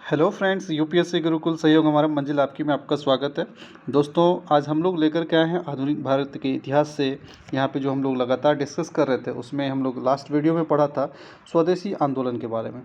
Hello friends, UPSC Gurukul सहयोग हमारा मंजिल आपकी में आपका स्वागत है। दोस्तों, आज हम लोग लेकर के आए हैं आधुनिक भारत के इतिहास से। यहाँ पे जो हम लोग लगातार डिस्कस कर रहे थे उसमें हम लोग लास्ट वीडियो में पढ़ा था स्वदेशी आंदोलन के बारे में।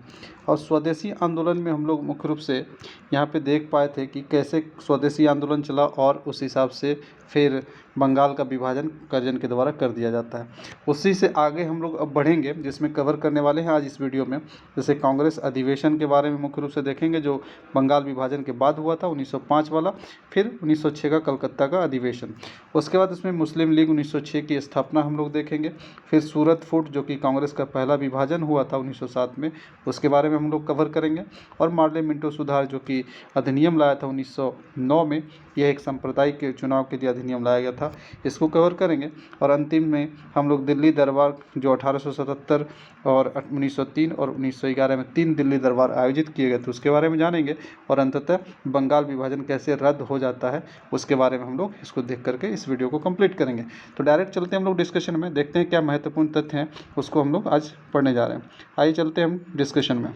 और स्वदेशी आंदोलन में हम लोग मुख्य रूप से यहाँ पे देख पाए थे कि कैसे स्वदेशी आंदोलन चला और उस हिसाब से फिर बंगाल का विभाजन कर्जन के द्वारा कर दिया जाता है। उसी से आगे हम लोग अब बढ़ेंगे, जिसमें कवर करने वाले हैं आज इस वीडियो में। जैसे कांग्रेस अधिवेशन के बारे में मुख्य रूप से देखेंगे, जो बंगाल विभाजन के बाद हुआ था 1905 वाला, फिर 1906 का कलकत्ता का अधिवेशन। उसके बाद इसमें मुस्लिम लीग 1906 की स्थापना हम लोग देखेंगे। फिर सूरत फुट, जो कि कांग्रेस का पहला विभाजन हुआ था 1907 में, उसके बारे में हम लोग कवर करेंगे। और मार्ले मिंटो सुधार, जो कि अधिनियम लाया था 1909 में, यह एक सांप्रदायिक चुनाव के लिए अधिनियम लाया गया था, इसको कवर करेंगे। और अंतिम में हम लोग दिल्ली दरबार, जो 1877 और 1903 और 1911 में 3 दिल्ली दरबार आयोजित किए गए थे, उसके बारे में जानेंगे। और अंततः बंगाल विभाजन कैसे रद्द हो जाता है उसके बारे में हम लोग इसको देख करके इस वीडियो को कंप्लीट करेंगे। तो डायरेक्ट चलते हैं हम लोग डिस्कशन में, देखते हैं क्या महत्वपूर्ण तथ्य हैं उसको हम लोग आज पढ़ने जा रहे हैं। आइए चलते हैं हम डिस्कशन में।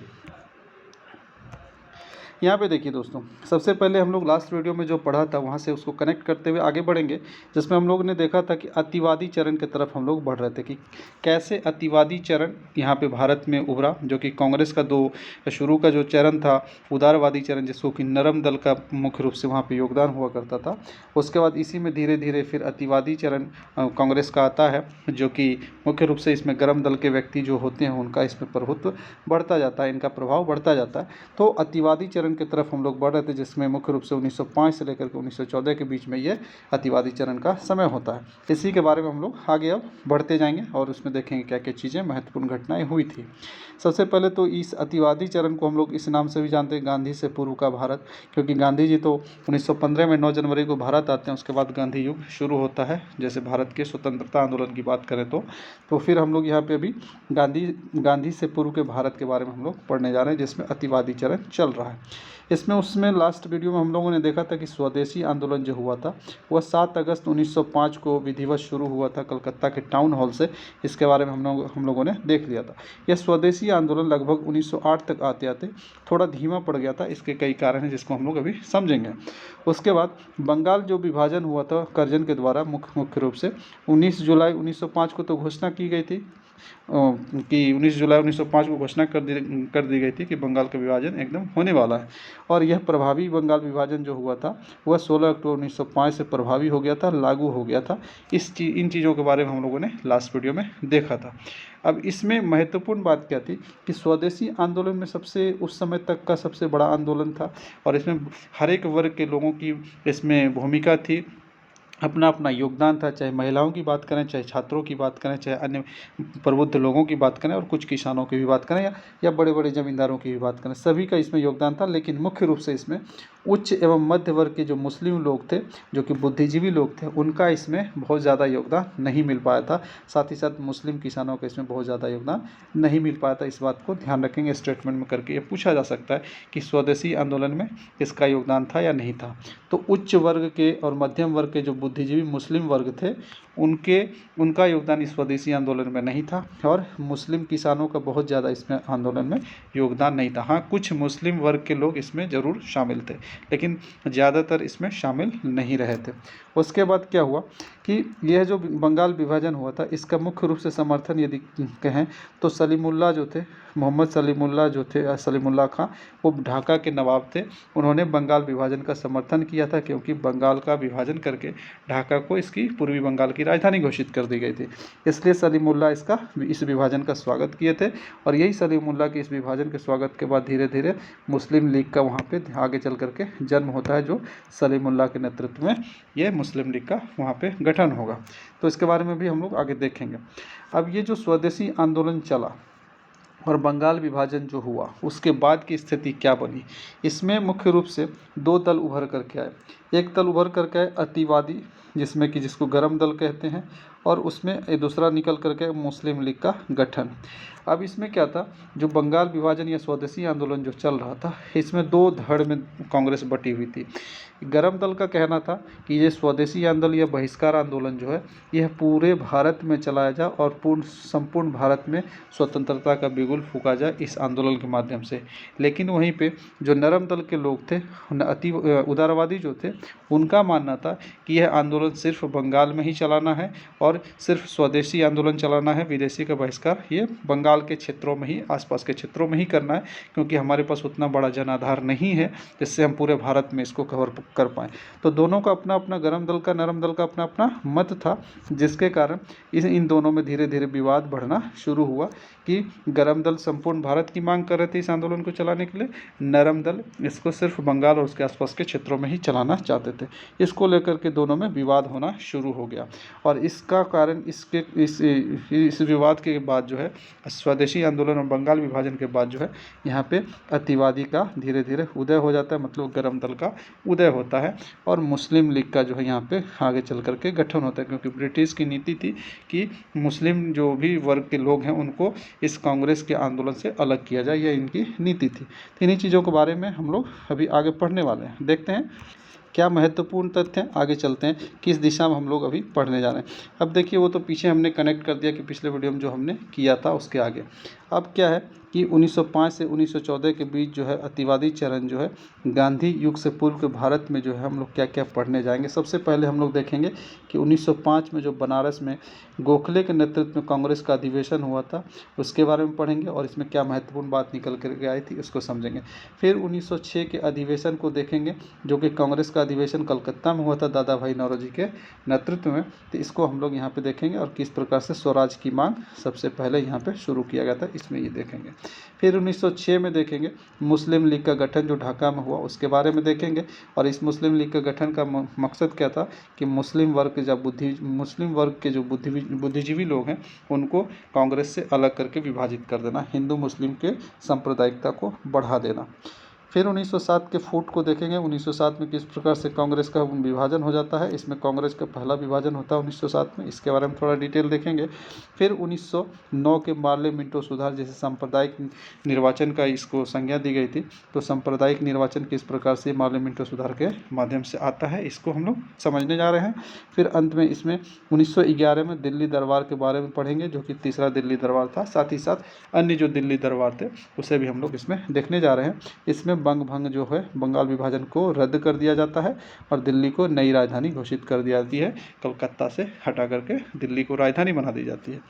यहाँ पे देखिए दोस्तों, सबसे पहले हम लोग लास्ट वीडियो में जो पढ़ा था वहाँ से उसको कनेक्ट करते हुए आगे बढ़ेंगे, जिसमें हम लोग ने देखा था कि अतिवादी चरण की तरफ हम लोग बढ़ रहे थे कि कैसे अतिवादी चरण यहाँ पे भारत में उभरा, जो कि कांग्रेस का शुरू का जो चरण था उदारवादी चरण, जिसको कि नरम दल का मुख्य रूप से वहाँ पर योगदान हुआ करता था। उसके बाद इसी में धीरे धीरे फिर अतिवादी चरण कांग्रेस का आता है, जो कि मुख्य रूप से इसमें गर्म दल के व्यक्ति जो होते हैं उनका इसमें प्रभुत्व बढ़ता जाता है, इनका प्रभाव बढ़ता जाता है। तो अतिवादी चरण की तरफ हम लोग बढ़ रहे थे, जिसमें मुख्य रूप से 1905 से लेकर के 1914 के बीच में ये अतिवादी चरण का समय होता है। इसी के बारे में हम लोग आगे अब बढ़ते जाएंगे और उसमें देखेंगे क्या क्या चीज़ें महत्वपूर्ण घटनाएं हुई थी। सबसे पहले तो इस अतिवादी चरण को हम लोग इस नाम से भी जानते हैं, गांधी से पूर्व का भारत, क्योंकि गांधी जी तो 1915 में 9 जनवरी को भारत आते हैं। उसके बाद गांधी युग शुरू होता है। जैसे भारत के स्वतंत्रता आंदोलन की बात करें तो फिर हम लोग यहाँ पे अभी गांधी से पूर्व के भारत के बारे में हम लोग पढ़ने जा रहे हैं, जिसमें अतिवादी चरण चल रहा है। उसमें लास्ट वीडियो में हम लोगों ने देखा था कि स्वदेशी आंदोलन जो हुआ था वह 7 अगस्त 1905 को विधिवत शुरू हुआ था कलकत्ता के टाउन हॉल से। इसके बारे में हम लोगों ने देख लिया था। यह स्वदेशी आंदोलन लगभग 1908 तक आते आते थोड़ा धीमा पड़ गया था। इसके कई कारण हैं जिसको हम लोग अभी समझेंगे। उसके बाद बंगाल जो विभाजन हुआ था कर्जन के द्वारा मुख्य रूप से 19 जुलाई 1905 को तो घोषणा की गई थी कि 19 जुलाई 1905 को घोषणा कर दी गई थी कि बंगाल का विभाजन एकदम होने वाला है। और यह प्रभावी बंगाल विभाजन जो हुआ था वह 16 अक्टूबर 1905 से प्रभावी हो गया था, लागू हो गया था। इन चीज़ों के बारे में हम लोगों ने लास्ट वीडियो में देखा था। अब इसमें महत्वपूर्ण बात क्या थी कि स्वदेशी आंदोलन में सबसे उस समय तक का सबसे बड़ा आंदोलन था और इसमें हर एक वर्ग के लोगों की इसमें भूमिका थी, अपना अपना योगदान था। चाहे महिलाओं की बात करें, चाहे छात्रों की बात करें, चाहे अन्य प्रबुद्ध लोगों की बात करें और कुछ किसानों की भी बात करें या बड़े बड़े ज़मींदारों की भी बात करें, सभी का इसमें योगदान था। लेकिन मुख्य रूप से इसमें उच्च एवं मध्य वर्ग के जो मुस्लिम लोग थे, जो कि बुद्धिजीवी लोग थे, उनका इसमें बहुत ज़्यादा योगदान नहीं मिल पाया था। साथ ही साथ मुस्लिम किसानों का इसमें बहुत ज़्यादा योगदान नहीं मिल पाया था। इस बात को ध्यान रखेंगे, स्टेटमेंट में करके ये पूछा जा सकता है कि स्वदेशी आंदोलन में इसका योगदान था या नहीं था। तो उच्च वर्ग के और मध्यम वर्ग के जो बुद्धिजीवी मुस्लिम वर्ग थे उनका योगदान इस स्वदेशी आंदोलन में नहीं था और मुस्लिम किसानों का बहुत ज़्यादा इसमें आंदोलन में योगदान नहीं था। हाँ, कुछ मुस्लिम वर्ग के लोग इसमें ज़रूर शामिल थे, लेकिन ज़्यादातर इसमें शामिल नहीं रहे थे। उसके बाद क्या हुआ कि यह जो बंगाल विभाजन हुआ था इसका मुख्य रूप से समर्थन यदि कहें तो सलीमुल्लाह जो थे, मोहम्मद सलीमुल्लाह जो थे, सलीमुल्लाह खां, वो ढाका के नवाब थे। उन्होंने बंगाल विभाजन का समर्थन किया था, क्योंकि बंगाल का विभाजन करके ढाका को इसकी पूर्वी बंगाल की राजधानी घोषित कर दी गई थी। इसलिए सलीमुल्लाह इस विभाजन का स्वागत किए थे और यही सलीमुल्लाह के इस विभाजन के स्वागत के बाद धीरे धीरे मुस्लिम लीग का वहाँ पे आगे चल करके जन्म होता है, जो सलीमुल्लाह के नेतृत्व में ये मुस्लिम लीग का वहाँ पे गठन होगा। तो इसके बारे में भी हम लोग आगे देखेंगे। अब ये जो स्वदेशी आंदोलन चला और बंगाल विभाजन जो हुआ उसके बाद की स्थिति क्या बनी, इसमें मुख्य रूप से 2 दल उभर करके आए। एक दल उभर करके आए अतिवादी जिसमें कि जिसको गरम दल कहते हैं, और उसमें ये दूसरा निकल करके मुस्लिम लीग का गठन। अब इसमें क्या था, जो बंगाल विभाजन या स्वदेशी आंदोलन जो चल रहा था, इसमें दो धड़ में कांग्रेस बटी हुई थी। गरम दल का कहना था कि ये स्वदेशी आंदोलन या बहिष्कार आंदोलन जो है यह पूरे भारत में चलाया जाए और संपूर्ण भारत में स्वतंत्रता का बिगुल फूंका जाए इस आंदोलन के माध्यम से। लेकिन वहीं पे जो नरम दल के लोग थे, अति उदारवादी जो थे, उनका मानना था कि यह आंदोलन सिर्फ बंगाल में ही चलाना है और सिर्फ स्वदेशी आंदोलन चलाना है, विदेशी का बहिष्कार ये बंगाल के क्षेत्रों में ही, आसपास के क्षेत्रों में ही करना है, क्योंकि हमारे पास उतना बड़ा जनाधार नहीं है जिससे हम पूरे भारत में इसको कवर कर पाएँ। तो दोनों का अपना अपना, गरम दल का, नरम दल का अपना अपना मत था, जिसके कारण इन दोनों में धीरे धीरे विवाद बढ़ना शुरू हुआ कि गरम दल संपूर्ण भारत की मांग कर रहे थे इस आंदोलन को चलाने के लिए, नरम दल इसको सिर्फ बंगाल और उसके आसपास के क्षेत्रों में ही चलाना चाहते थे। इसको लेकर के दोनों में विवाद होना शुरू हो गया और इसका कारण इस विवाद के बाद जो है स्वदेशी आंदोलन और बंगाल विभाजन के बाद जो है यहाँ पे अतिवादी का धीरे धीरे उदय हो जाता है, मतलब गरम दल का उदय होता है और मुस्लिम लीग का जो है यहाँ पे आगे चल करके गठन होता है, क्योंकि ब्रिटिश की नीति थी कि मुस्लिम जो भी वर्ग के लोग हैं उनको इस कांग्रेस के आंदोलन से अलग किया जाए, यह इनकी नीति थी। तो इन्हीं चीज़ों के बारे में हम लोग अभी आगे पढ़ने वाले हैं। देखते हैं क्या महत्वपूर्ण तथ्य हैं, आगे चलते हैं किस दिशा में हम लोग अभी पढ़ने जा रहे हैं। अब देखिए, वो तो पीछे हमने कनेक्ट कर दिया कि पिछले वीडियो में जो हमने किया था उसके आगे। अब क्या है कि 1905 से 1914 के बीच जो है अतिवादी चरण जो है गांधी युग से पूर्व के भारत में जो है हम लोग क्या क्या पढ़ने जाएंगे। सबसे पहले हम लोग देखेंगे कि 1905 में जो बनारस में गोखले के नेतृत्व में कांग्रेस का अधिवेशन हुआ था उसके बारे में पढ़ेंगे और इसमें क्या महत्वपूर्ण बात निकल कर आई थी उसको समझेंगे। फिर 1906 के अधिवेशन को देखेंगे जो कि कांग्रेस का अधिवेशन कलकत्ता में हुआ था दादा भाई नौरोजी के नेतृत्व में, तो इसको हम लोग यहाँ पे देखेंगे और किस प्रकार से स्वराज की मांग सबसे पहले यहाँ पे शुरू किया गया था, इसमें ये देखेंगे। फिर 1906 में देखेंगे मुस्लिम लीग का गठन जो ढाका में हुआ उसके बारे में देखेंगे और इस मुस्लिम लीग का गठन का मकसद क्या था कि मुस्लिम वर्ग के जो बुद्धिजीवी लोग हैं उनको कांग्रेस से अलग करके विभाजित कर देना, हिंदू मुस्लिम के सांप्रदायिकता को बढ़ा देना। फिर 1907 के फूट को देखेंगे, 1907 में किस प्रकार से कांग्रेस का विभाजन हो जाता है, इसमें कांग्रेस का पहला विभाजन होता है 1907 में, इसके बारे में थोड़ा डिटेल देखेंगे। फिर 1909 के मार्ले मिंटो सुधार, जैसे सांप्रदायिक निर्वाचन का इसको संज्ञा दी गई थी, तो सांप्रदायिक निर्वाचन किस प्रकार से मार्ले मिंटो सुधार के माध्यम से आता है इसको हम लोग समझने जा रहे हैं। फिर अंत में इसमें 1911 में दिल्ली दरबार के बारे में पढ़ेंगे जो कि तीसरा दिल्ली दरबार था, साथ ही साथ अन्य जो दिल्ली दरबार थे उसे भी हम लोग इसमें देखने जा रहे हैं। इसमें बंग भंग जो है बंगाल विभाजन को रद्द कर दिया जाता है और दिल्ली को नई राजधानी घोषित कर दी जाती है, कलकत्ता से हटा करके दिल्ली को राजधानी बना दी जाती है।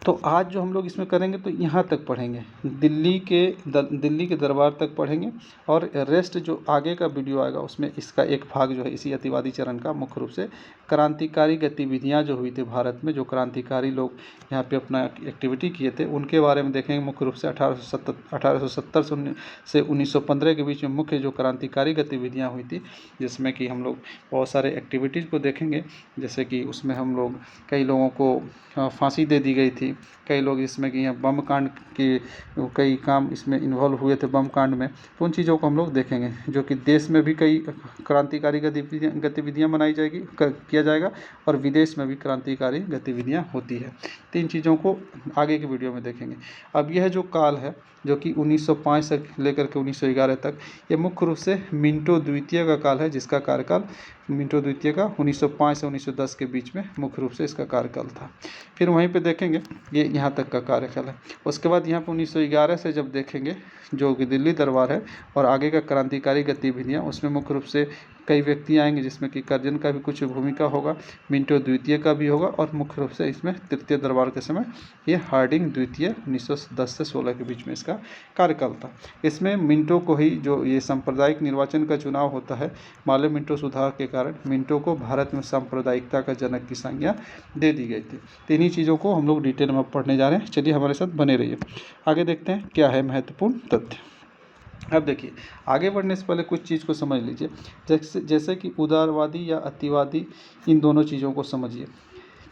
तो आज जो हम लोग इसमें करेंगे तो यहाँ तक पढ़ेंगे, दिल्ली के दरबार तक पढ़ेंगे और रेस्ट जो आगे का वीडियो आएगा उसमें इसका एक भाग जो है इसी अतिवादी चरण का मुख्य रूप से क्रांतिकारी गतिविधियाँ जो हुई थी भारत में, जो क्रांतिकारी लोग यहाँ पे अपना एक्टिविटी किए थे उनके बारे में देखेंगे। मुख्य रूप से 1870 से 1915 के बीच में मुख्य जो क्रांतिकारी गतिविधियाँ हुई थी, जिसमें कि हम लोग बहुत सारे एक्टिविटीज़ को देखेंगे, जैसे कि उसमें हम लोग कई लोगों को फांसी दे दी गई थी, कई लोग इसमें कि यहाँ बम कांड के कई काम इसमें इन्वॉल्व हुए थे बम कांड में, तो उन चीज़ों को हम लोग देखेंगे जो कि देश में भी कई क्रांतिकारी गतिविधियाँ किया जाएगा और विदेश में भी क्रांतिकारी गतिविधियाँ होती है। तो इन चीज़ों को आगे के वीडियो में देखेंगे। अब यह जो काल है जो कि 1905 से लेकर के 1911 तक, ये मुख्य रूप से मिंटो द्वितीय का काल है, जिसका कार्यकाल मिंटो द्वितीय का 1905 से 1910 के बीच में मुख्य रूप से इसका कार्यकाल था। फिर वहीं पे देखेंगे ये यहाँ तक का कार्यकाल है। उसके बाद यहाँ पर 1911 से जब देखेंगे जो कि दिल्ली दरबार है और आगे का क्रांतिकारी गतिविधियाँ, उसमें मुख्य रूप से कई व्यक्ति आएंगे जिसमें कि कर्जन का भी कुछ भूमिका होगा, मिंटो द्वितीय का भी होगा और मुख्य रूप से इसमें तृतीय दरबार के समय ये हार्डिंग द्वितीय 1910 से 16 के बीच में इसका कार्यकाल था। इसमें मिंटो को ही जो ये सांप्रदायिक निर्वाचन का चुनाव होता है, मार्ले मिंटो सुधार के कारण मिंटो को भारत में सांप्रदायिकता का जनक की संज्ञा दे दी गई थी। तो इन्हीं चीज़ों को हम लोग डिटेल में पढ़ने जा रहे हैं, चलिए हमारे साथ बने रहिए। आगे देखते हैं क्या है महत्वपूर्ण तथ्य। अब देखिए, आगे बढ़ने से पहले कुछ चीज़ को समझ लीजिए, जैसे कि उदारवादी या अतिवादी, इन दोनों चीज़ों को समझिए।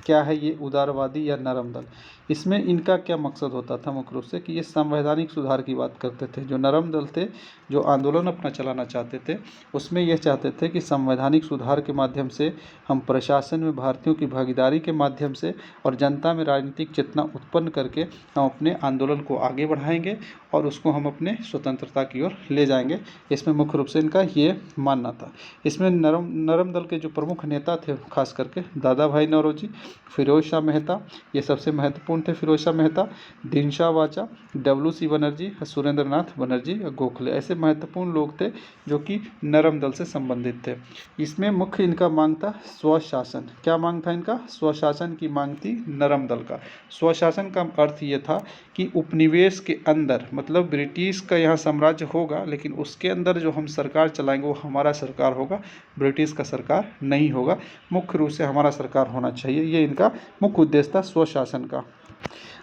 क्या है ये उदारवादी या नरम दल। इसमें इनका क्या मकसद होता था मुख्य रूप से कि ये संवैधानिक सुधार की बात करते थे। जो नरम दल थे, जो आंदोलन अपना चलाना चाहते थे, उसमें यह चाहते थे कि संवैधानिक सुधार के माध्यम से हम प्रशासन में भारतीयों की भागीदारी के माध्यम से और जनता में राजनीतिक चेतना उत्पन्न करके हम अपने आंदोलन को आगे बढ़ाएंगे और उसको हम अपने स्वतंत्रता की ओर ले जाएंगे। इसमें मुख्य रूप से इनका ये मानना था। इसमें नरम दल के जो प्रमुख नेता थे खास करके दादा भाई नौरोजी, फिरोज शाह मेहता, ये सबसे महत्वपूर्ण थे। फिरोज शाह मेहता, दिनशा वाचा, WC बनर्जी, सुरेंद्र नाथ बनर्जी, गोखले, ऐसे महत्वपूर्ण लोग थे जो कि नरम दल से संबंधित थे। इसमें मुख्य इनका मांग था स्वशासन। क्या मांग था इनका? स्वशासन की मांग थी नरम दल का। स्वशासन का अर्थ ये था कि उपनिवेश के अंदर, मतलब ब्रिटिश का यहाँ साम्राज्य होगा लेकिन उसके अंदर जो हम सरकार चलाएंगे वो हमारा सरकार होगा, ब्रिटिश का सरकार नहीं होगा। मुख्य रूप से हमारा सरकार होना चाहिए, ये इनका मुख्य उद्देश्य था स्वशासन का।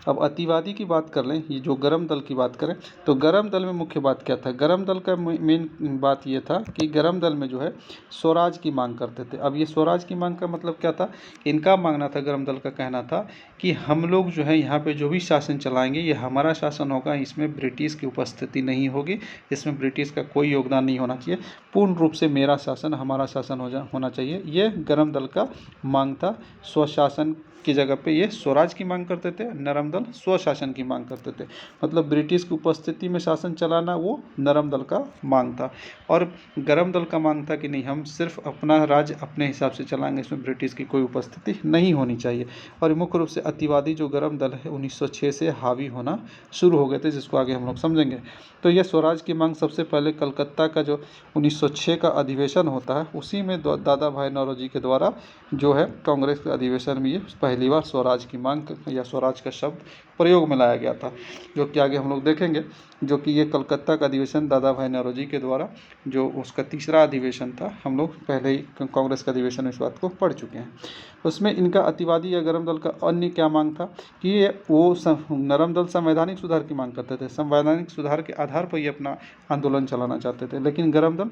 अब अतिवादी की बात कर लें, ये जो गरम दल की बात करें तो गरम दल में मुख्य बात क्या था? गरम दल का मेन बात ये था कि गरम दल में जो है स्वराज की मांग करते थे। अब ये स्वराज की मांग का मतलब क्या था? इनका मांगना था, गरम दल का कहना था कि हम लोग जो है यहाँ पे जो भी शासन चलाएंगे ये हमारा शासन होगा, इसमें ब्रिटिश की उपस्थिति नहीं होगी, इसमें ब्रिटिश का कोई योगदान नहीं होना चाहिए, पूर्ण रूप से मेरा शासन, हमारा शासन होना चाहिए। ये गरम दल का मांग था। स्वशासन की जगह पे ये स्वराज की मांग करते थे, नरम दल स्वशासन की मांग करते थे। मतलब ब्रिटिश की उपस्थिति में शासन चलाना वो नरम दल का मांग था। और गरम दल का मांग था कि नहीं, हम सिर्फ अपना राज्य अपने हिसाब से चलाएंगे, इसमें ब्रिटिश की कोई उपस्थिति नहीं होनी चाहिए। और मुख्य रूप से अतिवादी जो गरम दल है 1906 से हावी होना शुरू हो गए थे, जिसको आगे हम लोग समझेंगे। तो यह स्वराज की मांग सबसे पहले कलकत्ता का जो 1906 का अधिवेशन होता है उसी में दादा भाई नौरोजी के द्वारा जो है कांग्रेस के अधिवेशन में ये पहली बार स्वराज की मांग या स्वराज का शब्द प्रयोग में लाया गया था, जो कि आगे हम लोग देखेंगे। जो कि ये कलकत्ता का अधिवेशन दादा भाई नौरोजी के द्वारा, जो उसका तीसरा अधिवेशन था, हम लोग पहले ही कांग्रेस का अधिवेशन में इस बात को पढ़ चुके हैं। उसमें इनका अतिवादी या गरम दल का अन्य क्या मांग था कि ये वो नरम दल संवैधानिक सुधार की मांग करते थे। संवैधानिक सुधार के आधार पर ये अपना आंदोलन चलाना चाहते थे, लेकिन गरम दल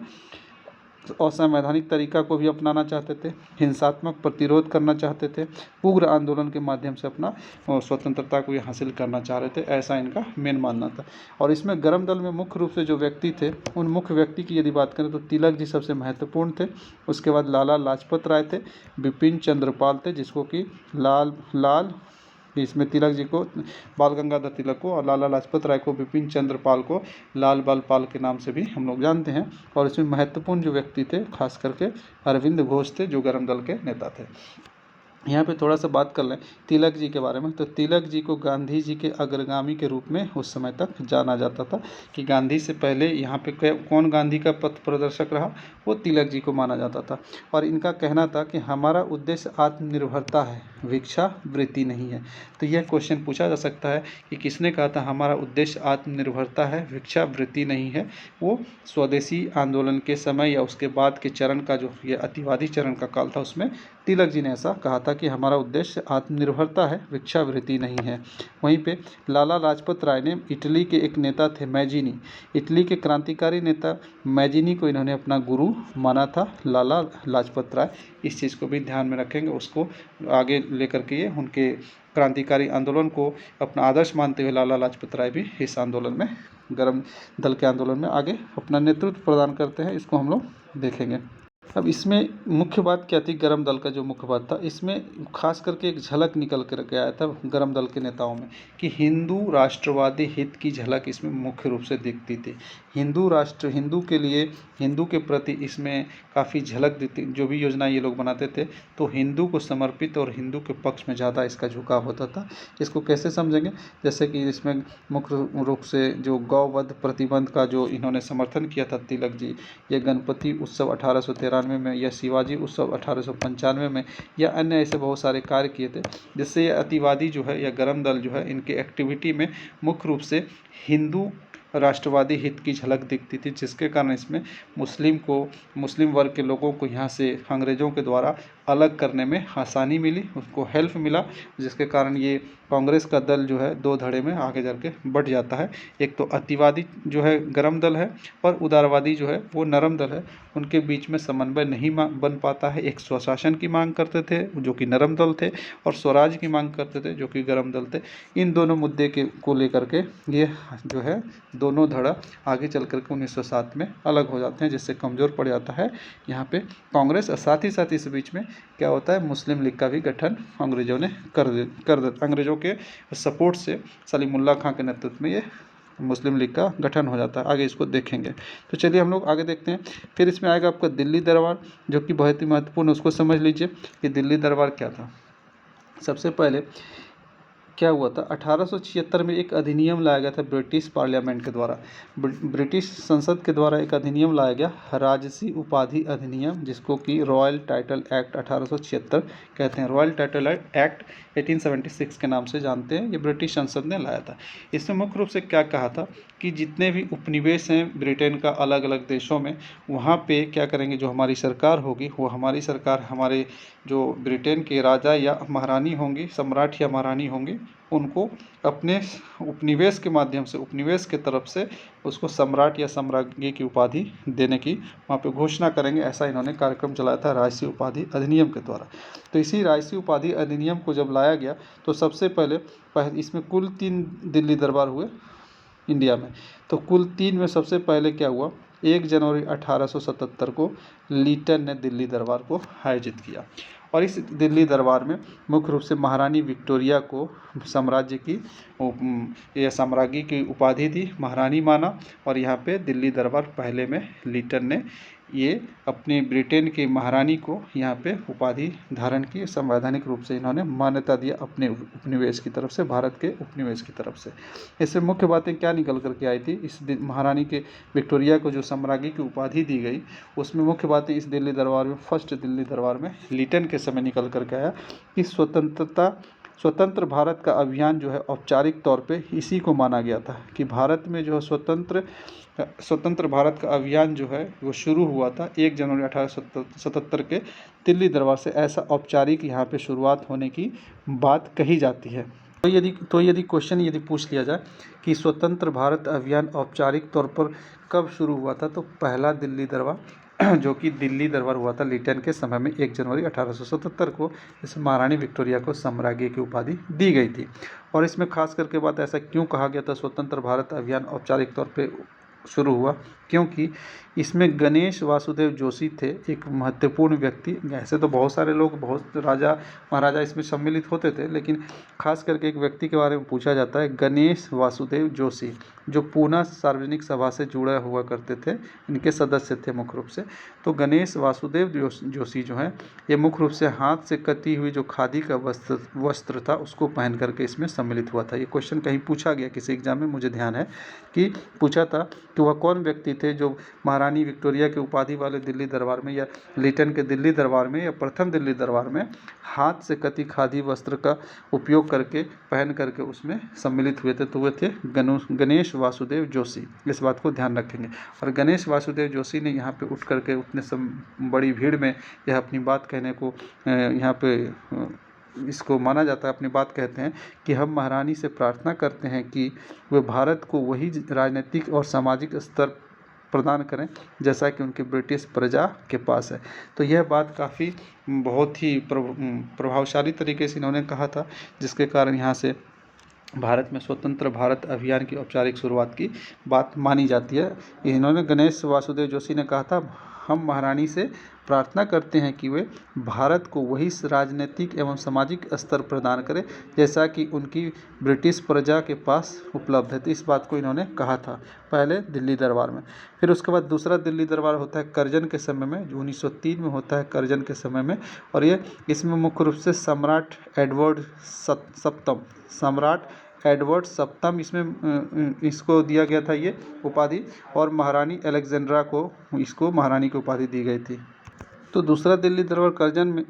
असंवैधानिक तरीका को भी अपनाना चाहते थे, हिंसात्मक प्रतिरोध करना चाहते थे, उग्र आंदोलन के माध्यम से अपना स्वतंत्रता को ये हासिल करना चाह रहे थे, ऐसा इनका मेन मानना था। और इसमें गरम दल में मुख्य रूप से जो व्यक्ति थे, उन मुख्य व्यक्ति की यदि बात करें तो तिलक जी सबसे महत्वपूर्ण थे। उसके बाद लाला लाजपत राय थे, बिपिन चंद्र पाल थे, जिसको कि लाल इसमें तिलक जी को बाल गंगाधर तिलक को और लाला लाजपत राय को, बिपिन चंद्र पाल को लाल बाल पाल के नाम से भी हम लोग जानते हैं। और इसमें महत्वपूर्ण जो व्यक्ति थे खास करके अरविंद घोष थे, जो गरम दल के नेता थे। यहाँ पे थोड़ा सा बात कर लें तिलक जी के बारे में। तो तिलक जी को गांधी जी के अग्रगामी के रूप में उस समय तक जाना जाता था कि गांधी से पहले यहाँ पे कौन गांधी का पथ प्रदर्शक रहा, वो तिलक जी को माना जाता था। और इनका कहना था कि हमारा उद्देश्य आत्मनिर्भरता है, भिक्षावृत्ति नहीं है। तो यह क्वेश्चन पूछा जा सकता है कि किसने कहा था हमारा उद्देश्य आत्मनिर्भरता है, भिक्षावृत्ति नहीं है। वो स्वदेशी आंदोलन के समय या उसके बाद के चरण का जो ये अतिवादी चरण का काल था, उसमें तिलक जी ने ऐसा कहा था कि हमारा उद्देश्य आत्मनिर्भरता है, भिक्षावृत्ति नहीं है। वहीं पे लाला लाजपत राय ने, इटली के एक नेता थे मैजिनी, इटली के क्रांतिकारी नेता मैजिनी को इन्होंने अपना गुरु माना था, लाला लाजपत राय। इस चीज़ को भी ध्यान में रखेंगे, उसको आगे लेकर के ये उनके क्रांतिकारी आंदोलन को अपना आदर्श मानते हुए लाला लाजपत राय भी इस आंदोलन में, गरम दल के आंदोलन में आगे अपना नेतृत्व प्रदान करते हैं। इसको हम लोग देखेंगे। अब इसमें मुख्य बात क्या थी? गरम दल का जो मुख्य बात था, इसमें खास करके एक झलक निकल कर के आया था गरम दल के नेताओं में कि हिंदू राष्ट्रवादी हित की झलक इसमें मुख्य रूप से दिखती थी। हिंदू राष्ट्र, हिंदू के लिए, हिंदू के प्रति इसमें काफ़ी झलक दिखती। जो भी योजना ये लोग बनाते थे तो हिंदू को समर्पित और हिंदू के पक्ष में ज़्यादा इसका झुकाव होता था। इसको कैसे समझेंगे? जैसे कि इसमें मुख्य रूप से जो गौवध प्रतिबंध का जो इन्होंने समर्थन किया था तिलक जी, ये गणपति उत्सव 1893 में, या शिवाजी उत्सव 1895 में, या अन्य ऐसे बहुत सारे कार्य किए थे, जिससे ये अतिवादी जो है या गरम दल जो है, इनके एक्टिविटी में मुख्य रूप से हिंदू राष्ट्रवादी हित की झलक दिखती थी, जिसके कारण इसमें मुस्लिम वर्ग के लोगों को यहाँ से अंग्रेज़ों के द्वारा अलग करने में आसानी मिली, उसको हेल्प मिला, जिसके कारण ये कांग्रेस का दल जो है दो धड़े में आगे चल के बढ़ जाता है। एक तो अतिवादी जो है गर्म दल है और उदारवादी जो है वो नरम दल है, उनके बीच में समन्वय नहीं बन पाता है। एक स्वशासन की मांग करते थे जो कि नरम दल थे, और स्वराज की मांग करते थे जो कि गर्म दल थे। इन दोनों मुद्दे को लेकर के ये जो है दोनों धड़ा आगे चल कर के 1907 में अलग हो जाते हैं, जिससे कमज़ोर पड़ जाता है यहाँ पे कांग्रेस। और साथ ही साथ इस बीच में क्या होता है, मुस्लिम लीग का भी गठन अंग्रेज़ों ने कर दे अंग्रेज़ों के सपोर्ट से सलीमुल्लाह खां के नेतृत्व में ये मुस्लिम लीग का गठन हो जाता है। आगे इसको देखेंगे। तो चलिए हम लोग आगे देखते हैं। फिर इसमें आएगा आपका दिल्ली दरबार, जो कि बहुत ही महत्वपूर्ण, उसको समझ लीजिए कि दिल्ली दरबार क्या था। सबसे पहले क्या हुआ था, 1876 में एक अधिनियम लाया गया था ब्रिटिश पार्लियामेंट के द्वारा, ब्रिटिश संसद के द्वारा एक अधिनियम लाया गया, राजसी उपाधि अधिनियम, जिसको कि रॉयल टाइटल एक्ट 1876 कहते हैं। रॉयल टाइटल एक्ट 1876 के नाम से जानते हैं, ये ब्रिटिश संसद ने लाया था। इसमें मुख्य रूप से क्या कहा था कि जितने भी उपनिवेश हैं ब्रिटेन का अलग अलग देशों में, वहाँ पे क्या करेंगे, जो हमारी सरकार होगी वो हमारी सरकार हमारे जो ब्रिटेन के राजा या महारानी होंगी, सम्राट या महारानी होंगी, उनको अपने उपनिवेश के माध्यम से, उपनिवेश के तरफ से उसको सम्राट या साम्राज्ञी की उपाधि देने की वहाँ पे घोषणा करेंगे। ऐसा इन्होंने कार्यक्रम चलाया था राजसी उपाधि अधिनियम के द्वारा। तो इसी राजसी उपाधि अधिनियम को जब लाया गया तो सबसे पहले इसमें कुल 3 दिल्ली दरबार हुए इंडिया में। तो कुल 3 में सबसे पहले क्या हुआ, 1 जनवरी 1877 को लीटन ने दिल्ली दरबार को आयोजित किया, और इस दिल्ली दरबार में मुख्य रूप से महारानी विक्टोरिया को साम्राज्य की या साम्राज्ञी की उपाधि दी, महारानी माना। और यहाँ पे दिल्ली दरबार पहले में लीटन ने ये अपने ब्रिटेन की महारानी को यहाँ पे उपाधि धारण की, संवैधानिक रूप से इन्होंने मान्यता दिया अपने उपनिवेश की तरफ से, भारत के उपनिवेश की तरफ से। इससे मुख्य बातें क्या निकल करके आई थी, इस महारानी के विक्टोरिया को जो साम्राज्ञी की उपाधि दी गई, उसमें मुख्य बातें इस दिल्ली दरबार में, फर्स्ट दिल्ली दरबार में लीटन के समय निकल करके आया कि स्वतंत्र भारत का अभियान जो है औपचारिक तौर पे इसी को माना गया था कि भारत में जो स्वतंत्र भारत का अभियान जो है वो शुरू हुआ था 1 जनवरी 1877 के दिल्ली दरबार से। ऐसा औपचारिक यहाँ पे शुरुआत होने की बात कही जाती है। तो यदि क्वेश्चन यदि पूछ लिया जाए कि स्वतंत्र भारत अभियान औपचारिक तौर पर कब शुरू हुआ था, तो पहला दिल्ली दरबार जो कि दिल्ली दरबार हुआ था लीटन के समय में 1 जनवरी 1877 को, इस महारानी विक्टोरिया को साम्राज्ञी की उपाधि दी गई थी। और इसमें खास करके बात ऐसा क्यों कहा गया था स्वतंत्र भारत अभियान औपचारिक तौर पे शुरू हुआ, क्योंकि इसमें गणेश वासुदेव जोशी थे एक महत्वपूर्ण व्यक्ति। ऐसे तो बहुत सारे लोग, बहुत राजा महाराजा इसमें सम्मिलित होते थे, लेकिन खास करके एक व्यक्ति के बारे में पूछा जाता है, गणेश वासुदेव जोशी, जो पूना सार्वजनिक सभा से जुड़े हुआ करते थे, इनके सदस्य थे मुख्य रूप से। तो गणेश वासुदेव जोशी जो है, ये मुख्य रूप से हाथ से कती हुई जो खादी का वस्त्र था उसको पहन करके इसमें सम्मिलित हुआ था। ये क्वेश्चन कहीं पूछा गया किसी एग्जाम में, मुझे ध्यान है कि पूछा था कि वह कौन व्यक्ति थे जो महारानी विक्टोरिया के उपाधि वाले दिल्ली दरबार में, या लीटन के दिल्ली दरबार में, या प्रथम दिल्ली दरबार में हाथ से कती खादी वस्त्र का उपयोग करके, पहन करके उसमें सम्मिलित हुए थे। तो वे थे गणेश वासुदेव जोशी। इस बात को ध्यान रखेंगे। और गणेश वासुदेव जोशी ने यहाँ पे उठ करके उतने बड़ी भीड़ में यह अपनी बात कहने को यहाँ पे इसको माना जाता है, अपनी बात कहते हैं कि हम महारानी से प्रार्थना करते हैं कि वे भारत को वही राजनीतिक और सामाजिक स्तर प्रदान करें जैसा कि उनके ब्रिटिश प्रजा के पास है। तो यह बात काफ़ी बहुत ही प्रभावशाली तरीके से इन्होंने कहा था, जिसके कारण यहाँ से भारत में स्वतंत्र भारत अभियान की औपचारिक शुरुआत की बात मानी जाती है। इन्होंने, गणेश वासुदेव जोशी ने कहा था, हम महारानी से प्रार्थना करते हैं कि वे भारत को वही राजनीतिक एवं सामाजिक स्तर प्रदान करें जैसा कि उनकी ब्रिटिश प्रजा के पास उपलब्ध है। तो इस बात को इन्होंने कहा था पहले दिल्ली दरबार में। फिर उसके बाद दूसरा दिल्ली दरबार होता है कर्जन के समय में, जो 1903 में होता है कर्जन के समय में। और ये इसमें मुख्य रूप से सम्राट एडवर्ड सप्तम इसमें इसको दिया गया था ये उपाधि, और महारानी अलेक्जेंड्रा को इसको महारानी की उपाधि दी गई थी। तो दूसरा दिल्ली दरबार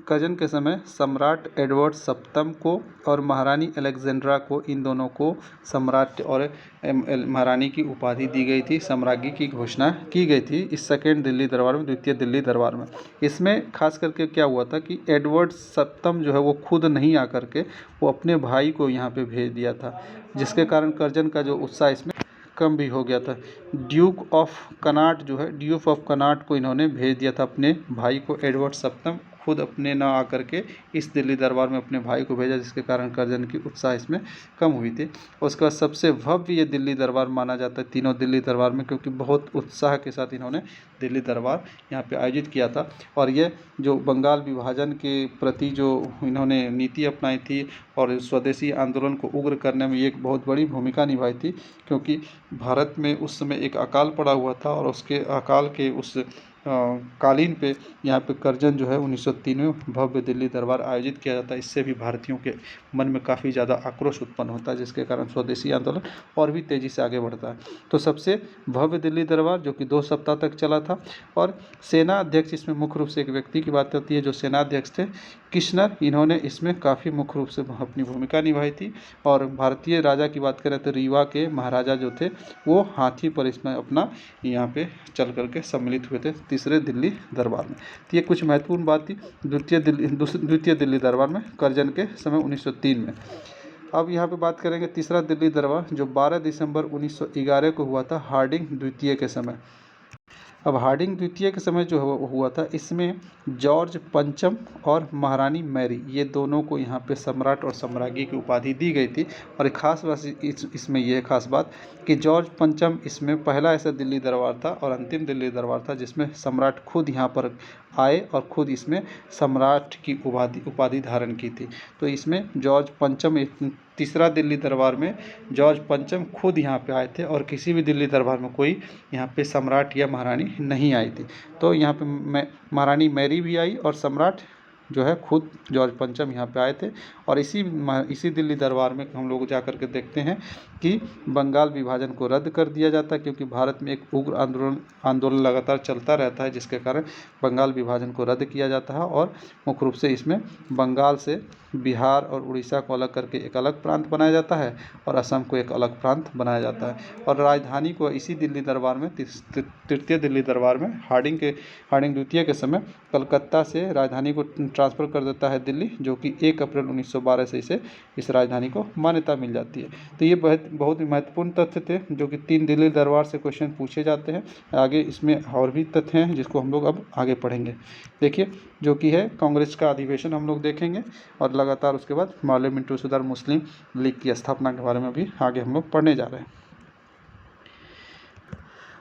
कर्जन के समय सम्राट एडवर्ड सप्तम को और महारानी अलेक्जेंड्रा को, इन दोनों को सम्राट और महारानी की उपाधि दी गई थी, सम्राज्ञी की घोषणा की गई थी इस सेकेंड दिल्ली दरबार में, द्वितीय दिल्ली दरबार में। इसमें खास करके क्या हुआ था कि एडवर्ड सप्तम जो है वो खुद नहीं आकर के वो अपने भाई को यहाँ पे भेज दिया था, जिसके कारण कर्जन का जो उत्साह इसमें कम भी हो गया था। ड्यूक ऑफ कनाट जो है, ड्यूक ऑफ कनाट को इन्होंने भेज दिया था अपने भाई को, एडवर्ड सप्तम खुद अपने ना आकर के इस दिल्ली दरबार में अपने भाई को भेजा, जिसके कारण कर्जन की उत्साह इसमें कम हुई थी। उसके बाद सबसे भव्य ये दिल्ली दरबार माना जाता है तीनों दिल्ली दरबार में, क्योंकि बहुत उत्साह के साथ इन्होंने दिल्ली दरबार यहाँ पे आयोजित किया था। और ये जो बंगाल विभाजन के प्रति जो इन्होंने नीति अपनाई थी और स्वदेशी आंदोलन को उग्र करने में ये एक बहुत बड़ी भूमिका निभाई थी, क्योंकि भारत में उस समय एक अकाल पड़ा हुआ था और उसके अकाल के उस कालीन पे यहाँ पे कर्जन जो है 1903 में भव्य दिल्ली दरबार आयोजित किया जाता है। इससे भी भारतीयों के मन में काफ़ी ज़्यादा आक्रोश उत्पन्न होता है, जिसके कारण स्वदेशी आंदोलन और भी तेज़ी से आगे बढ़ता है। तो सबसे भव्य दिल्ली दरबार जो कि 2 सप्ताह तक चला था। और सेना अध्यक्ष, इसमें मुख्य रूप से एक व्यक्ति की बात होती है जो सेनाध्यक्ष थे, किशनर, इन्होंने इसमें काफ़ी मुख्य रूप से अपनी भूमिका निभाई थी। और भारतीय राजा की बात करें तो रीवा के महाराजा जो थे वो हाथी पर इसमें अपना यहाँ पे चल करके सम्मिलित हुए थे तीसरे दिल्ली दरबार में। तो ये कुछ महत्वपूर्ण बात थी द्वितीय दिल्ली दरबार में कर्जन के समय 1903 में। अब यहाँ पे बात करेंगे तीसरा दिल्ली दरबार जो 12 दिसंबर 1911 को हुआ था हार्डिंग द्वितीय के समय। अब हार्डिंग द्वितीय के समय जो हुआ था इसमें जॉर्ज पंचम और महारानी मैरी, ये दोनों को यहाँ पे सम्राट और सम्राज्ञी की उपाधि दी गई थी। और एक खास बात इसमें यह खास बात कि जॉर्ज पंचम इसमें पहला ऐसा दिल्ली दरबार था और अंतिम दिल्ली दरबार था जिसमें सम्राट खुद यहाँ पर आए और खुद इसमें सम्राट की उपाधि धारण की थी। तो इसमें जॉर्ज पंचम, तीसरा दिल्ली दरबार में जॉर्ज पंचम खुद यहाँ पे आए थे और किसी भी दिल्ली दरबार में कोई यहाँ पे सम्राट या महारानी नहीं आई थी। तो यहाँ पे महारानी मैरी भी आई और सम्राट जो है खुद जॉर्ज पंचम यहाँ पे आए थे। और इसी दिल्ली दरबार में हम लोग जा कर के देखते हैं कि बंगाल विभाजन को रद्द कर दिया जाता है, क्योंकि भारत में एक उग्र आंदोलन लगातार चलता रहता है, जिसके कारण बंगाल विभाजन को रद्द किया जाता है। और मुख्य रूप से इसमें बंगाल से बिहार और उड़ीसा को अलग करके एक अलग प्रांत बनाया जाता है और असम को एक अलग प्रांत बनाया जाता है। और राजधानी को इसी दिल्ली दरबार में, तृतीय दिल्ली दरबार में हार्डिंग द्वितीय के समय कलकत्ता से राजधानी को ट्रांसफ़र कर देता है दिल्ली, जो कि 1 अप्रैल 1912 से इस राजधानी को मान्यता मिल जाती है। तो ये बहुत ही महत्वपूर्ण तथ्य थे जो कि 3 दिल्ली दरबार से क्वेश्चन पूछे जाते हैं। आगे इसमें और भी तथ्य हैं जिसको हम लोग अब आगे पढ़ेंगे। देखिए जो कि है कांग्रेस का अधिवेशन हम लोग देखेंगे और लगातार उसके बाद मौलवी मिंटू सुधार मुस्लिम लीग की स्थापना के बारे में भी आगे हम लोग पढ़ने जा रहे हैं।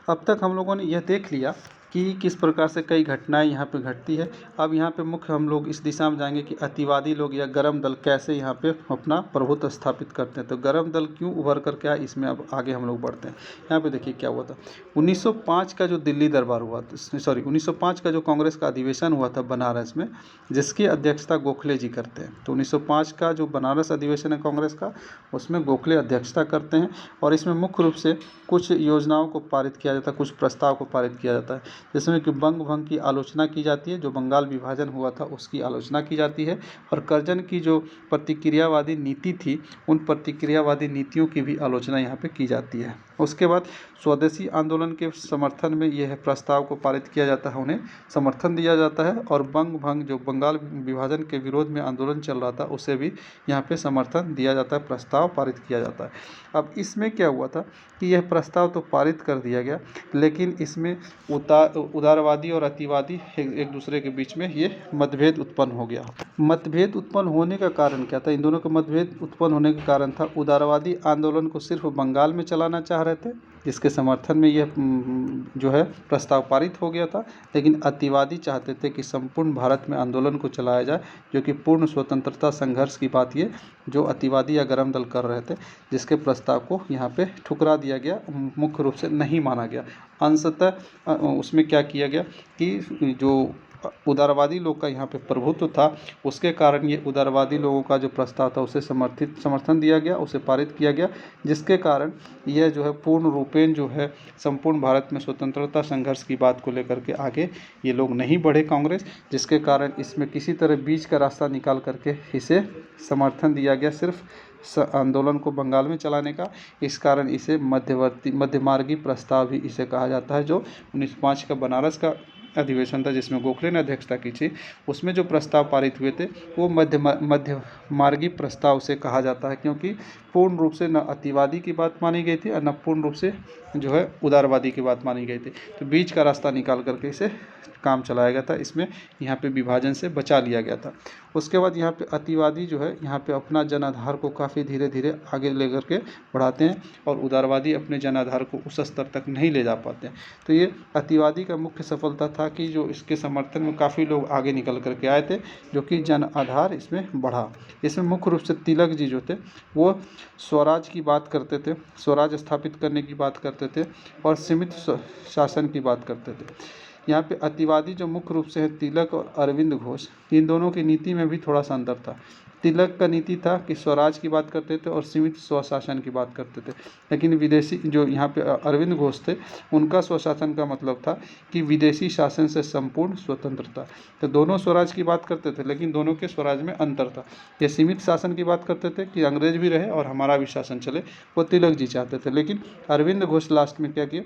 अब तक हम लोगों ने यह देख लिया कि किस प्रकार से कई घटनाएं यहाँ पे घटती है। अब यहाँ पे मुख्य हम लोग इस दिशा में जाएंगे कि अतिवादी लोग या गरम दल कैसे यहाँ पे अपना प्रभुत्व स्थापित करते हैं। तो गरम दल क्यों उभर कर के आए, इसमें अब आगे हम लोग बढ़ते हैं। यहाँ पे देखिए क्या हुआ था। 1905 का जो दिल्ली दरबार हुआ था, 1905 का जो कांग्रेस का अधिवेशन हुआ था बनारस में, जिसकी अध्यक्षता गोखले जी करते हैं। तो 1905 का जो बनारस अधिवेशन है कांग्रेस का, उसमें गोखले अध्यक्षता करते हैं। और इसमें मुख्य रूप से कुछ योजनाओं को पारित किया जाता है, कुछ प्रस्ताव को पारित किया जाता है, जिसमें कि बंग भंग की आलोचना की जाती है, जो बंगाल विभाजन हुआ था उसकी आलोचना की जाती है। और कर्जन की जो प्रतिक्रियावादी नीति थी, उन प्रतिक्रियावादी नीतियों की भी आलोचना यहाँ पे की जाती है। उसके बाद स्वदेशी आंदोलन के समर्थन में यह प्रस्ताव को पारित किया जाता है, उन्हें समर्थन दिया जाता है। और बंग भंग जो बंगाल विभाजन के विरोध में आंदोलन चल रहा था, उसे भी यहाँ पे समर्थन दिया जाता है, प्रस्ताव पारित किया जाता है। अब इसमें क्या हुआ था कि यह प्रस्ताव तो पारित कर दिया गया, लेकिन इसमें उदारवादी और अतिवादी एक दूसरे के बीच में ये मतभेद उत्पन्न हो गया। मतभेद उत्पन्न होने का कारण क्या था? इन दोनों का मतभेद उत्पन्न होने का कारण था उदारवादी आंदोलन को सिर्फ बंगाल में चलाना चाह रहे थे, जिसके समर्थन में यह जो है प्रस्ताव पारित हो गया था। लेकिन अतिवादी चाहते थे कि संपूर्ण भारत में आंदोलन को चलाया जाए, जो कि पूर्ण स्वतंत्रता संघर्ष की बात ये जो अतिवादी या गरम दल कर रहे थे, जिसके प्रस्ताव को यहाँ पे ठुकरा दिया गया, मुख्य रूप से नहीं माना गया। अंशतः उसमें क्या किया गया कि जो उदारवादी लोग का यहाँ पे प्रभुत्व था, उसके कारण ये उदारवादी लोगों का जो प्रस्ताव था उसे समर्थन दिया गया, उसे पारित किया गया, जिसके कारण यह जो है पूर्ण रूपेण जो है संपूर्ण भारत में स्वतंत्रता संघर्ष की बात को लेकर के आगे ये लोग नहीं बढ़े कांग्रेस, जिसके कारण इसमें किसी तरह बीच का रास्ता निकाल करके इसे समर्थन दिया गया सिर्फ आंदोलन को बंगाल में चलाने का। इस कारण इसे मध्यमार्गी प्रस्ताव भी इसे कहा जाता है। जो 1905 का बनारस का अधिवेशन था जिसमें गोखले ने अध्यक्षता की थी, उसमें जो प्रस्ताव पारित हुए थे वो मध्यमार्गी प्रस्ताव से कहा जाता है, क्योंकि पूर्ण रूप से न अतिवादी की बात मानी गई थी और न पूर्ण रूप से जो है उदारवादी की बात मानी गई थी। तो बीच का रास्ता निकाल करके इसे काम चलाया गया था, इसमें यहाँ पे विभाजन से बचा लिया गया था। उसके बाद यहाँ पे अतिवादी जो है यहाँ पे अपना जनाधार को काफ़ी धीरे धीरे आगे लेकर के बढ़ाते हैं और उदारवादी अपने जनाधार को उस स्तर तक नहीं ले जा पाते हैं। तो ये अतिवादी का मुख्य सफलता था कि जो इसके समर्थन में काफ़ी लोग आगे निकल करके आए थे, जो कि जन आधार इसमें बढ़ा। इसमें मुख्य रूप से तिलक जी जो थे वो स्वराज की बात करते थे, स्वराज स्थापित करने की बात करते थे और सीमित शासन की बात करते थे। यहाँ पे अतिवादी जो मुख्य रूप से है तिलक और अरविंद घोष, इन दोनों की नीति में भी थोड़ा सा अंतर था। तिलक का नीति था कि स्वराज की बात करते थे और सीमित स्वशासन की बात करते थे, लेकिन विदेशी जो यहाँ पे अरविंद घोष थे उनका स्वशासन का मतलब था कि विदेशी शासन से संपूर्ण स्वतंत्रता। तो दोनों स्वराज की बात करते थे, लेकिन दोनों के स्वराज में अंतर था। ये सीमित शासन की बात करते थे कि अंग्रेज भी रहे और हमारा भी शासन चले, वो तिलक जी चाहते थे। लेकिन अरविंद घोष लास्ट में क्या किए,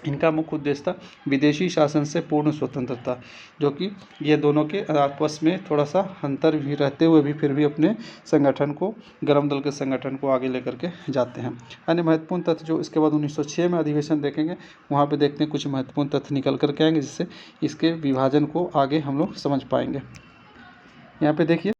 इनका मुख्य उद्देश्य था विदेशी शासन से पूर्ण स्वतंत्रता, जो कि ये दोनों के आपस में थोड़ा सा अंतर भी रहते हुए भी फिर भी अपने संगठन को, गरम दल के संगठन को आगे लेकर के जाते हैं। अन्य महत्वपूर्ण तथ्य जो इसके बाद 1906 में अधिवेशन देखेंगे, वहाँ पे देखते हैं कुछ महत्वपूर्ण तथ्य निकल करके आएंगे, जिससे इसके विभाजन को आगे हम लोग समझ पाएंगे। यहाँ पे देखिए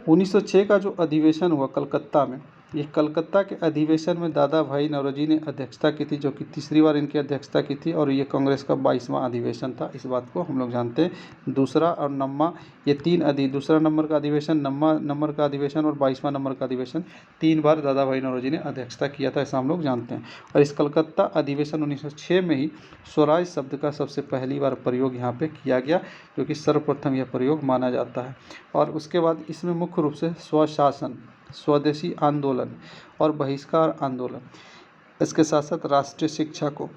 1906 का जो अधिवेशन हुआ कलकत्ता में, ये कलकत्ता के अधिवेशन में दादा भाई नौरोजी ने अध्यक्षता की थी, जो कि तीसरी बार इनकी अध्यक्षता की थी, और ये कांग्रेस का 22वां अधिवेशन था। इस बात को हम लोग जानते हैं। दूसरा और नम्मा, ये दूसरा नंबर का अधिवेशन, नम्मा नंबर का अधिवेशन और 22वां नंबर का अधिवेशन 3 बार दादा भाई नौरोजी ने अध्यक्षता किया था, ऐसा हम लोग जानते हैं। और इस कलकत्ता अधिवेशन 1906 में ही स्वराज शब्द का सबसे पहली बार प्रयोग यहाँ पर किया गया, जो कि सर्वप्रथम यह प्रयोग माना जाता है। और उसके बाद इसमें मुख्य रूप से स्वशासन, स्वदेशी आंदोलन और बहिष्कार आंदोलन, इसके साथ साथ राष्ट्रीय शिक्षा को,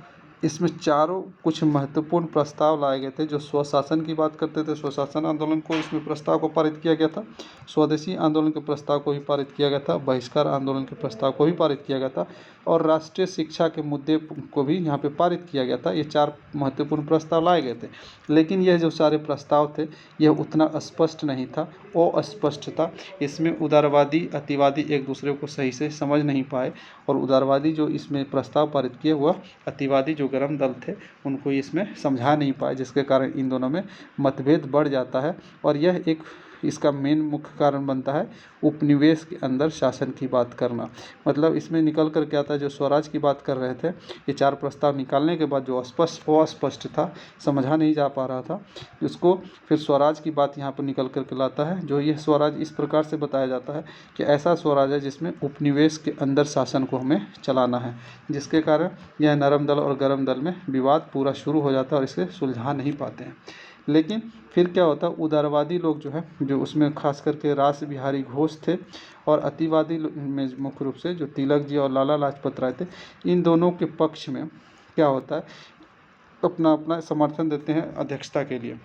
इसमें चारों कुछ महत्वपूर्ण प्रस्ताव लाए गए थे। जो स्वशासन की बात करते थे, स्वशासन आंदोलन को, इसमें प्रस्ताव को पारित किया गया था। स्वदेशी आंदोलन के प्रस्ताव को भी पारित किया गया था। बहिष्कार आंदोलन के प्रस्ताव को भी पारित किया गया था और राष्ट्रीय शिक्षा के मुद्दे को भी यहाँ पे पारित किया गया था। ये 4 महत्वपूर्ण प्रस्ताव लाए गए थे, लेकिन यह जो सारे प्रस्ताव थे यह उतना स्पष्ट नहीं था, अस्पष्ट था। इसमें उदारवादी अतिवादी एक दूसरे को सही से समझ नहीं पाए, और उदारवादी जो इसमें प्रस्ताव पारित किए हुआ अतिवादी जो गरम दल थे उनको इसमें समझा नहीं पाए, जिसके कारण इन दोनों में मतभेद बढ़ जाता है। और यह एक इसका मेन मुख्य कारण बनता है उपनिवेश के अंदर शासन की बात करना। मतलब इसमें निकल कर क्या था, जो स्वराज की बात कर रहे थे, ये 4 प्रस्ताव निकालने के बाद जो अस्पष्ट था, समझा नहीं जा पा रहा था, उसको फिर स्वराज की बात यहाँ पर निकल कर के लाता है। जो ये स्वराज इस प्रकार से बताया जाता है कि ऐसा स्वराज है जिसमें उपनिवेश के अंदर शासन को हमें चलाना है, जिसके कारण यह नरम दल और गरम दल में विवाद पूरा शुरू हो जाता है और इसे सुलझा नहीं पाते हैं। लेकिन फिर क्या होता, उदारवादी लोग जो है, जो उसमें खास करके रास बिहारी घोष थे, और अतिवादी में मुख्य रूप से जो तिलक जी और लाला लाजपत राय थे, इन दोनों के पक्ष में क्या होता है, अपना अपना समर्थन देते हैं अध्यक्षता के लिए।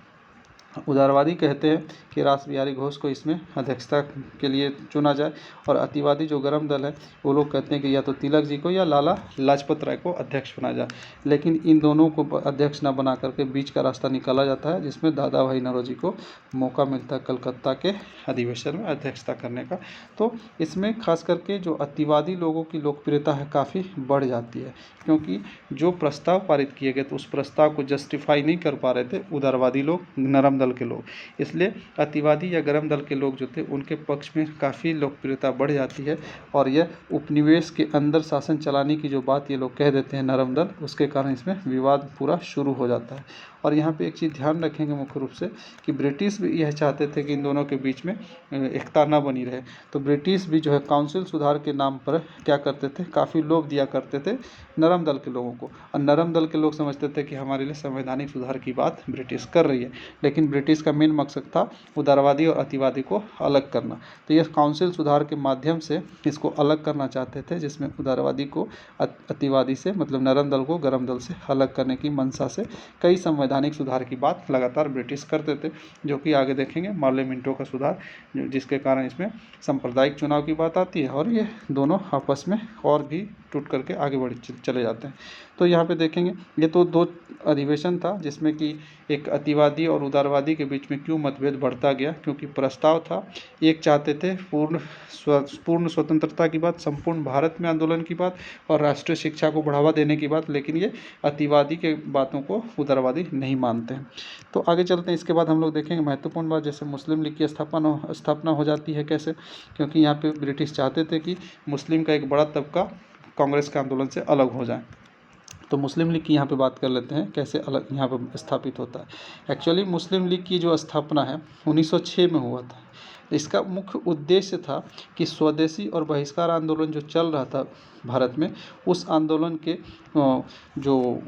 उदारवादी कहते हैं कि रास बिहारी घोष को इसमें अध्यक्षता के लिए चुना जाए, और अतिवादी जो गरम दल है वो लोग कहते हैं कि या तो तिलक जी को या लाला लाजपत राय को अध्यक्ष बना जाए। लेकिन इन दोनों को अध्यक्ष न बना करके बीच का रास्ता निकाला जाता है, जिसमें दादा भाई नौरोजी को मौका मिलता है कलकत्ता के अधिवेशन में अध्यक्षता करने का। तो इसमें खास करके जो अतिवादी लोगों की लोकप्रियता है काफ़ी बढ़ जाती है, क्योंकि जो प्रस्ताव पारित किए गए तो उस प्रस्ताव को जस्टिफाई नहीं कर पा रहे थे उदारवादी लोग, नरम दल के लोग। इसलिए अतिवादी या गरम दल के लोग जो थे उनके पक्ष में काफ़ी लोकप्रियता बढ़ जाती है, और यह उपनिवेश के अंदर शासन चलाने की जो बात ये लोग कह देते हैं नरम दल, उसके कारण इसमें विवाद पूरा शुरू हो जाता है। और यहाँ पे एक चीज़ ध्यान रखेंगे मुख्य रूप से कि ब्रिटिश भी यह चाहते थे कि इन दोनों के बीच में एकता न बनी रहे। तो ब्रिटिश भी जो है काउंसिल सुधार के नाम पर क्या करते थे, काफ़ी लोभ दिया करते थे नरम दल के लोगों को, और नरम दल के लोग समझते थे कि हमारे लिए संवैधानिक सुधार की बात ब्रिटिश कर रही है। लेकिन ब्रिटिश का मेन मकसद था उदारवादी और अतिवादी को अलग करना। तो यह काउंसिल सुधार के माध्यम से इसको अलग करना चाहते थे, जिसमें उदारवादी को अतिवादी से मतलब नरम दल को गरम दल से अलग करने की मंशा से कई संवैधानिक सुधार की बात लगातार ब्रिटिश करते थे, जो कि आगे देखेंगे मार्ले मिंटो का सुधार, जिसके कारण इसमें सांप्रदायिक चुनाव की बात आती है और ये दोनों आपस में और भी टूट करके आगे बढ़ चले जाते हैं। तो यहाँ पे देखेंगे ये तो दो अधिवेशन था जिसमें कि एक अतिवादी और उदारवादी के बीच में क्यों मतभेद बढ़ता गया, क्योंकि प्रस्ताव था, एक चाहते थे पूर्ण स्वतंत्रता की बात, संपूर्ण भारत में आंदोलन की बात और राष्ट्रीय शिक्षा को बढ़ावा देने की बात, लेकिन ये अतिवादी के बातों को उदारवादी नहीं मानते हैं। तो आगे चलते हैं। इसके बाद हम लोग देखेंगे महत्वपूर्ण बात, जैसे मुस्लिम लीग की स्थापना हो जाती है कैसे, क्योंकि यहाँ पे ब्रिटिश चाहते थे कि मुस्लिम का एक बड़ा तबका कांग्रेस के आंदोलन से अलग हो जाए। तो मुस्लिम लीग की यहाँ पे बात कर लेते हैं कैसे अलग यहाँ पे स्थापित होता है। एक्चुअली मुस्लिम लीग की जो स्थापना है 1906 में हुआ था। इसका मुख्य उद्देश्य था कि स्वदेशी और बहिष्कार आंदोलन जो चल रहा था भारत में, उस आंदोलन के जो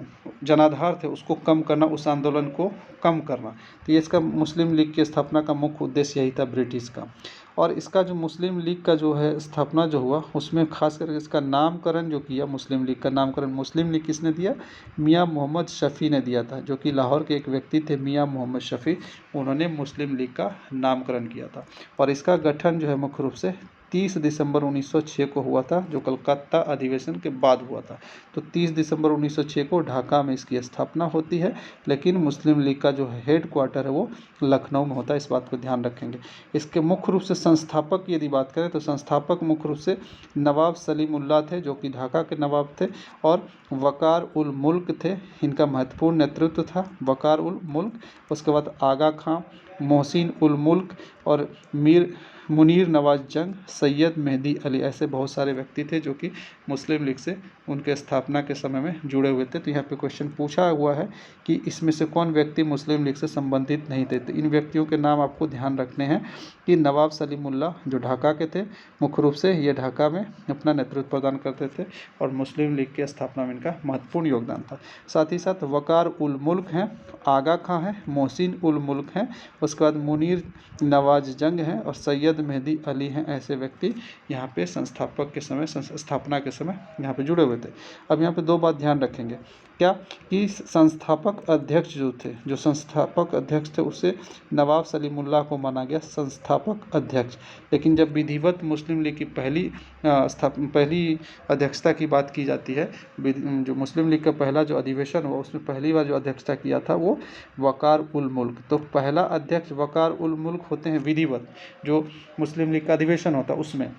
जनाधार थे उसको कम करना, उस आंदोलन को कम करना। तो ये इसका मुस्लिम लीग की स्थापना का मुख्य उद्देश्य यही था ब्रिटिश का। और इसका जो मुस्लिम लीग का जो है स्थापना जो हुआ, उसमें खास करके इसका नामकरण जो किया, मुस्लिम लीग का नामकरण मुस्लिम लीग किसने दिया, मियाँ मोहम्मद शफ़ी ने दिया था, जो कि लाहौर के एक व्यक्ति थे मियाँ मोहम्मद शफ़ी, उन्होंने मुस्लिम लीग का नामकरण किया था। और इसका गठन जो है मुख्य रूप से 30 दिसंबर 1906 को हुआ था, जो कलकत्ता अधिवेशन के बाद हुआ था। तो 30 दिसंबर 1906 को ढाका में इसकी स्थापना होती है, लेकिन मुस्लिम लीग का जो हेड क्वार्टर है वो लखनऊ में होता है, इस बात को ध्यान रखेंगे। इसके मुख्य रूप से संस्थापक की यदि बात करें तो संस्थापक मुख्य रूप से नवाब सलीमुल्लाह थे, जो कि ढाका के नवाब थे, और वकार उल मुल्क थे, इनका महत्वपूर्ण नेतृत्व था वकार उल मुल्क। उसके बाद आगा खां, मोहसिन उल मुल्क और मुनीर नवाज जंग, सैयद मेहदी अली, ऐसे बहुत सारे व्यक्ति थे जो कि मुस्लिम लीग से उनके स्थापना के समय में जुड़े हुए थे। तो यहाँ पे क्वेश्चन पूछा हुआ है कि इसमें से कौन व्यक्ति मुस्लिम लीग से संबंधित नहीं थे। तो इन व्यक्तियों के नाम आपको ध्यान रखने हैं कि नवाब सलीमुल्लाह जो ढाका के थे, मुख्य रूप से ये ढाका में अपना नेतृत्व प्रदान करते थे और मुस्लिम लीग की स्थापना में इनका महत्वपूर्ण योगदान था। साथ ही साथ वकार उल मुल्क हैं, आगा खां हैं, मोहसिन उल मुल्क हैं, उसके बाद मुनीर नवाज जंग हैं और सैयद मेहदी अली हैं। ऐसे व्यक्ति यहाँ पे संस्थापक के समय, स्थापना के समय यहाँ पे जुड़े हुए थे। अब यहाँ पे दो बात ध्यान रखेंगे, क्या कि संस्थापक अध्यक्ष जो संस्थापक अध्यक्ष थे उसे नवाब सलीमुल्लाह को माना गया संस्थापक अध्यक्ष, लेकिन जब विधिवत मुस्लिम लीग की पहली अध्यक्षता की बात की जाती है, जो मुस्लिम लीग का पहला जो अधिवेशन हुआ उसमें पहली बार जो अध्यक्षता किया था वो वकार उल मुल्क। तो पहला अध्यक्ष वकार उल मुल्क होते हैं विधिवत, जो मुस्लिम लीग का अधिवेशन होता उसमें,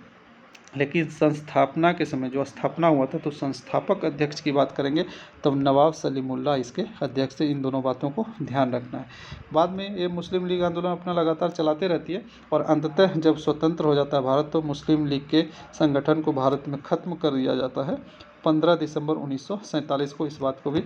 लेकिन संस्थापना के समय जो स्थापना हुआ था तो संस्थापक अध्यक्ष की बात करेंगे तब नवाब सलीमुल्लाह इसके अध्यक्ष थे। इन दोनों बातों को ध्यान रखना है। बाद में ये मुस्लिम लीग आंदोलन अपना लगातार चलाते रहती है और अंततः जब स्वतंत्र हो जाता है भारत, तो मुस्लिम लीग के संगठन को भारत में ख़त्म कर दिया जाता है 15 दिसंबर 1947 को। इस बात को भी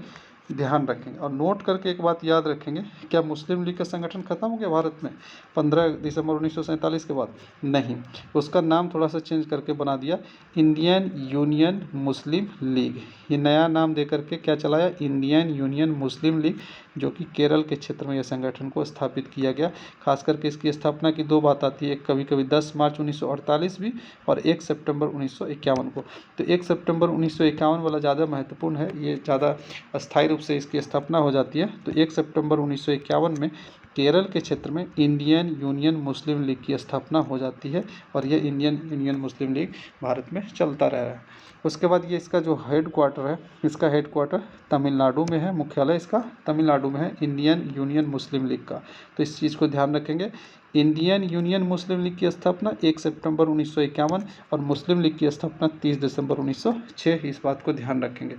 ध्यान रखेंगे और नोट करके एक बात याद रखेंगे, क्या मुस्लिम लीग का संगठन खत्म हो गया भारत में 15 दिसंबर 1947 के बाद? नहीं, उसका नाम थोड़ा सा चेंज करके बना दिया इंडियन यूनियन मुस्लिम लीग। ये नया नाम दे करके क्या चलाया, इंडियन यूनियन मुस्लिम लीग, जो कि केरल के क्षेत्र में यह संगठन को स्थापित किया गया। खास करके इसकी स्थापना की दो बात आती है, कभी कभी 10 मार्च 1948 भी और 1 सितंबर 1951 को। तो 1 सितंबर 1951 वाला ज़्यादा महत्वपूर्ण है, ये ज़्यादा अस्थायी रूप से इसकी स्थापना हो जाती है। तो 1 सितंबर 1951 में केरल के क्षेत्र में इंडियन यूनियन मुस्लिम लीग की स्थापना हो जाती है और यह इंडियन यूनियन मुस्लिम लीग भारत में चलता रहा है। उसके बाद ये इसका जो हेड क्वार्टर है, इसका हेड क्वार्टर तमिलनाडु में है, मुख्यालय इसका तमिलनाडु में है इंडियन यूनियन मुस्लिम लीग का। तो इस चीज़ को ध्यान रखेंगे, इंडियन यूनियन मुस्लिम लीग की स्थापना 1 सितंबर 1951 और मुस्लिम लीग की स्थापना 30 दिसंबर 1906, इस बात को ध्यान रखेंगे।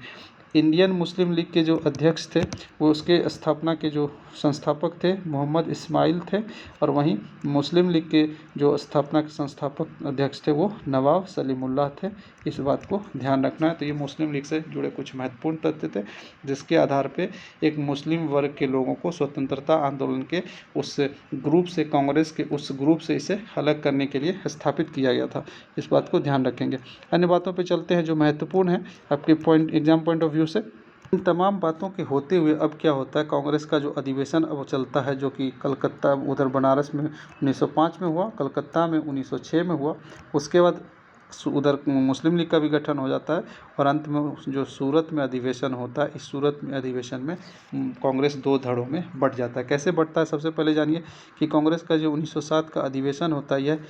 इंडियन मुस्लिम लीग के जो अध्यक्ष थे वो उसके स्थापना के जो संस्थापक थे मोहम्मद इस्माइल थे, और वहीं मुस्लिम लीग के जो स्थापना के संस्थापक अध्यक्ष थे वो नवाब सलीमुल्लाह थे। इस बात को ध्यान रखना है। तो ये मुस्लिम लीग से जुड़े कुछ महत्वपूर्ण तथ्य थे जिसके आधार पे एक मुस्लिम वर्ग के लोगों को स्वतंत्रता आंदोलन के उस ग्रुप से, कांग्रेस के उस ग्रुप से इसे अलग करने के लिए स्थापित किया गया था। इस बात को ध्यान रखेंगे। अन्य बातों पे चलते हैं जो महत्वपूर्ण है आपके एग्जाम पॉइंट ऑफ व्यू से। इन तमाम बातों के होते हुए अब क्या होता है, कांग्रेस का जो अधिवेशन अब चलता है जो कि कलकत्ता, उधर बनारस में 1905 में हुआ, कलकत्ता में 1906 में हुआ। उसके बाद उधर मुस्लिम लीग का भी गठन हो जाता है, और अंत में जो सूरत में अधिवेशन होता है, इस सूरत में अधिवेशन में कांग्रेस 2 धड़ों में बंट जाता है। कैसे बढ़ता है, सबसे पहले जानिए कि कांग्रेस का जो 1907 का अधिवेशन होता है यह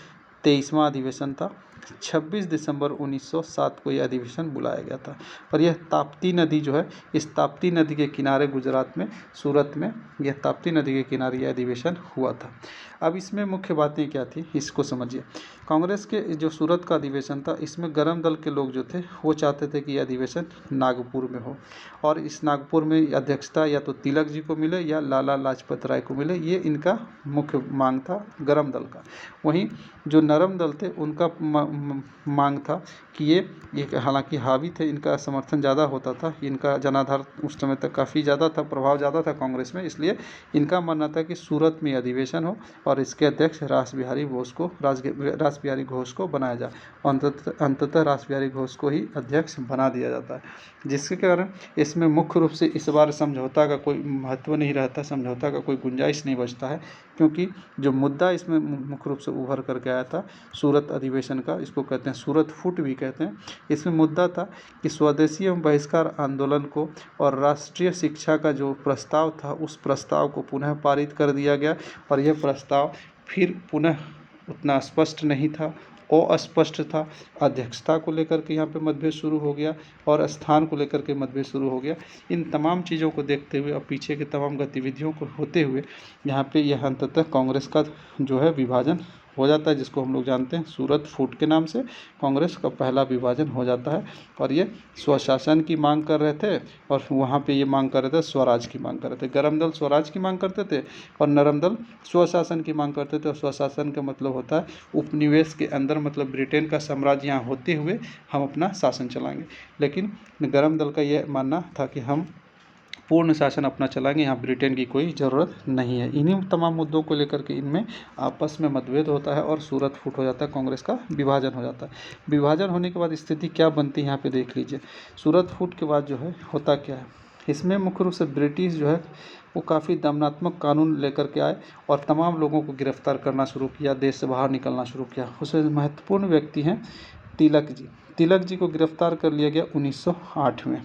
23वां अधिवेशन था। 26 दिसंबर 1907 को यह अधिवेशन बुलाया गया था, और यह ताप्ती नदी जो है, इस ताप्ती नदी के किनारे गुजरात में सूरत में यह ताप्ती नदी के किनारे यह अधिवेशन हुआ था। अब इसमें मुख्य बातें क्या थी इसको समझिए। कांग्रेस के जो सूरत का अधिवेशन था इसमें गरम दल के लोग जो थे वो चाहते थे कि यह अधिवेशन नागपुर में हो, और इस नागपुर में अध्यक्षता या तो तिलक जी को मिले या लाला लाजपत राय को मिले, ये इनका मुख्य मांग था गरम दल का। वहीं जो नरम दल थे उनका मांग था कि ये हालांकि हावी थे, इनका समर्थन ज़्यादा होता था, इनका जनाधार उस समय तक काफ़ी ज़्यादा था, प्रभाव ज़्यादा था कांग्रेस में, इसलिए इनका मानना था कि सूरत में अधिवेशन हो और इसके अध्यक्ष रास बिहारी घोष को बनाया जाए। अंततः रास बिहारी घोष को ही अध्यक्ष बना दिया जाता है, जिसके कारण इसमें मुख्य रूप से इस बार समझौता का कोई महत्व नहीं रहता, समझौता का कोई गुंजाइश नहीं बचता है, क्योंकि जो मुद्दा इसमें मुख्य रूप से उभर करके आया था सूरत अधिवेशन का, इसको कहते हैं सूरत फुट भी कहते हैं। इसमें मुद्दा था कि स्वदेशी एवं बहिष्कार आंदोलन को और राष्ट्रीय शिक्षा का जो प्रस्ताव था उस प्रस्ताव को पुनः पारित कर दिया गया, और यह प्रस्ताव फिर पुनः उतना स्पष्ट नहीं था, अस्पष्ट था। अध्यक्षता को लेकर के यहाँ पे मतभेद शुरू हो गया और स्थान को लेकर के मतभेद शुरू हो गया। इन तमाम चीज़ों को देखते हुए और पीछे के तमाम गतिविधियों को होते हुए यहाँ पे यह अंततः कांग्रेस का जो है विभाजन हो जाता है, जिसको हम लोग जानते हैं सूरत फूट के नाम से कांग्रेस का पहला विभाजन हो जाता है। और ये स्वशासन की मांग कर रहे थे, और वहाँ पे ये मांग कर रहे थे स्वराज की मांग कर रहे थे। गरम दल स्वराज की मांग करते थे और नरम दल स्वशासन की मांग करते थे। और स्वशासन का मतलब होता है उपनिवेश के अंदर, मतलब ब्रिटेन का साम्राज्य यहाँ होते हुए हम अपना शासन चलाएंगे। लेकिन गरम दल का ये मानना था कि हम पूर्ण शासन अपना चलाएंगे, यहाँ ब्रिटेन की कोई ज़रूरत नहीं है। इन्हीं तमाम मुद्दों को लेकर के इनमें आपस में मतभेद होता है और सूरत फूट हो जाता है, कांग्रेस का विभाजन हो जाता है। विभाजन होने के बाद स्थिति क्या बनती है यहाँ पे देख लीजिए। सूरत फूट के बाद जो है होता क्या है, इसमें मुख्य रूप से ब्रिटिश जो है वो काफ़ी दमनात्मक कानून लेकर के आए और तमाम लोगों को गिरफ्तार करना शुरू किया, देश से बाहर निकलना शुरू किया। उसमें महत्वपूर्ण व्यक्ति हैं तिलक जी। तिलक जी को गिरफ्तार कर लिया गया 1908 में,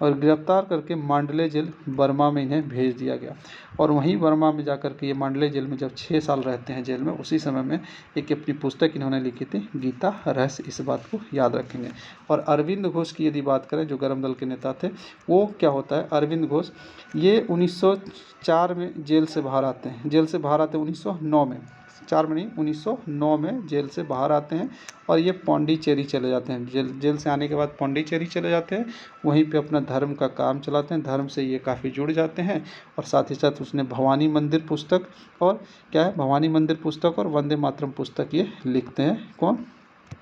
और गिरफ्तार करके मांडले जेल बर्मा में इन्हें भेज दिया गया। और वहीं बर्मा में जाकर के ये मांडले जेल में जब 6 साल रहते हैं जेल में, उसी समय में एक अपनी पुस्तक इन्होंने लिखी थी गीता रहस्य, इस बात को याद रखेंगे। और अरविंद घोष की यदि बात करें जो गरम दल के नेता थे, वो क्या होता है अरविंद घोष, ये 1904 में जेल से बाहर आते हैं। जेल से बाहर आते हैं 1909 में, 4 में नहीं 1909 में जेल से बाहर आते हैं, और ये पौंडीचेरी चले जाते हैं। जेल से आने के बाद पौंडीचेरी चले जाते हैं, वहीं पे अपना धर्म का काम चलाते हैं। धर्म से ये काफ़ी जुड़ जाते हैं, और साथ ही साथ उसने भवानी मंदिर पुस्तक और क्या है भवानी मंदिर पुस्तक और वंदे मातरम पुस्तक ये लिखते हैं। कौन?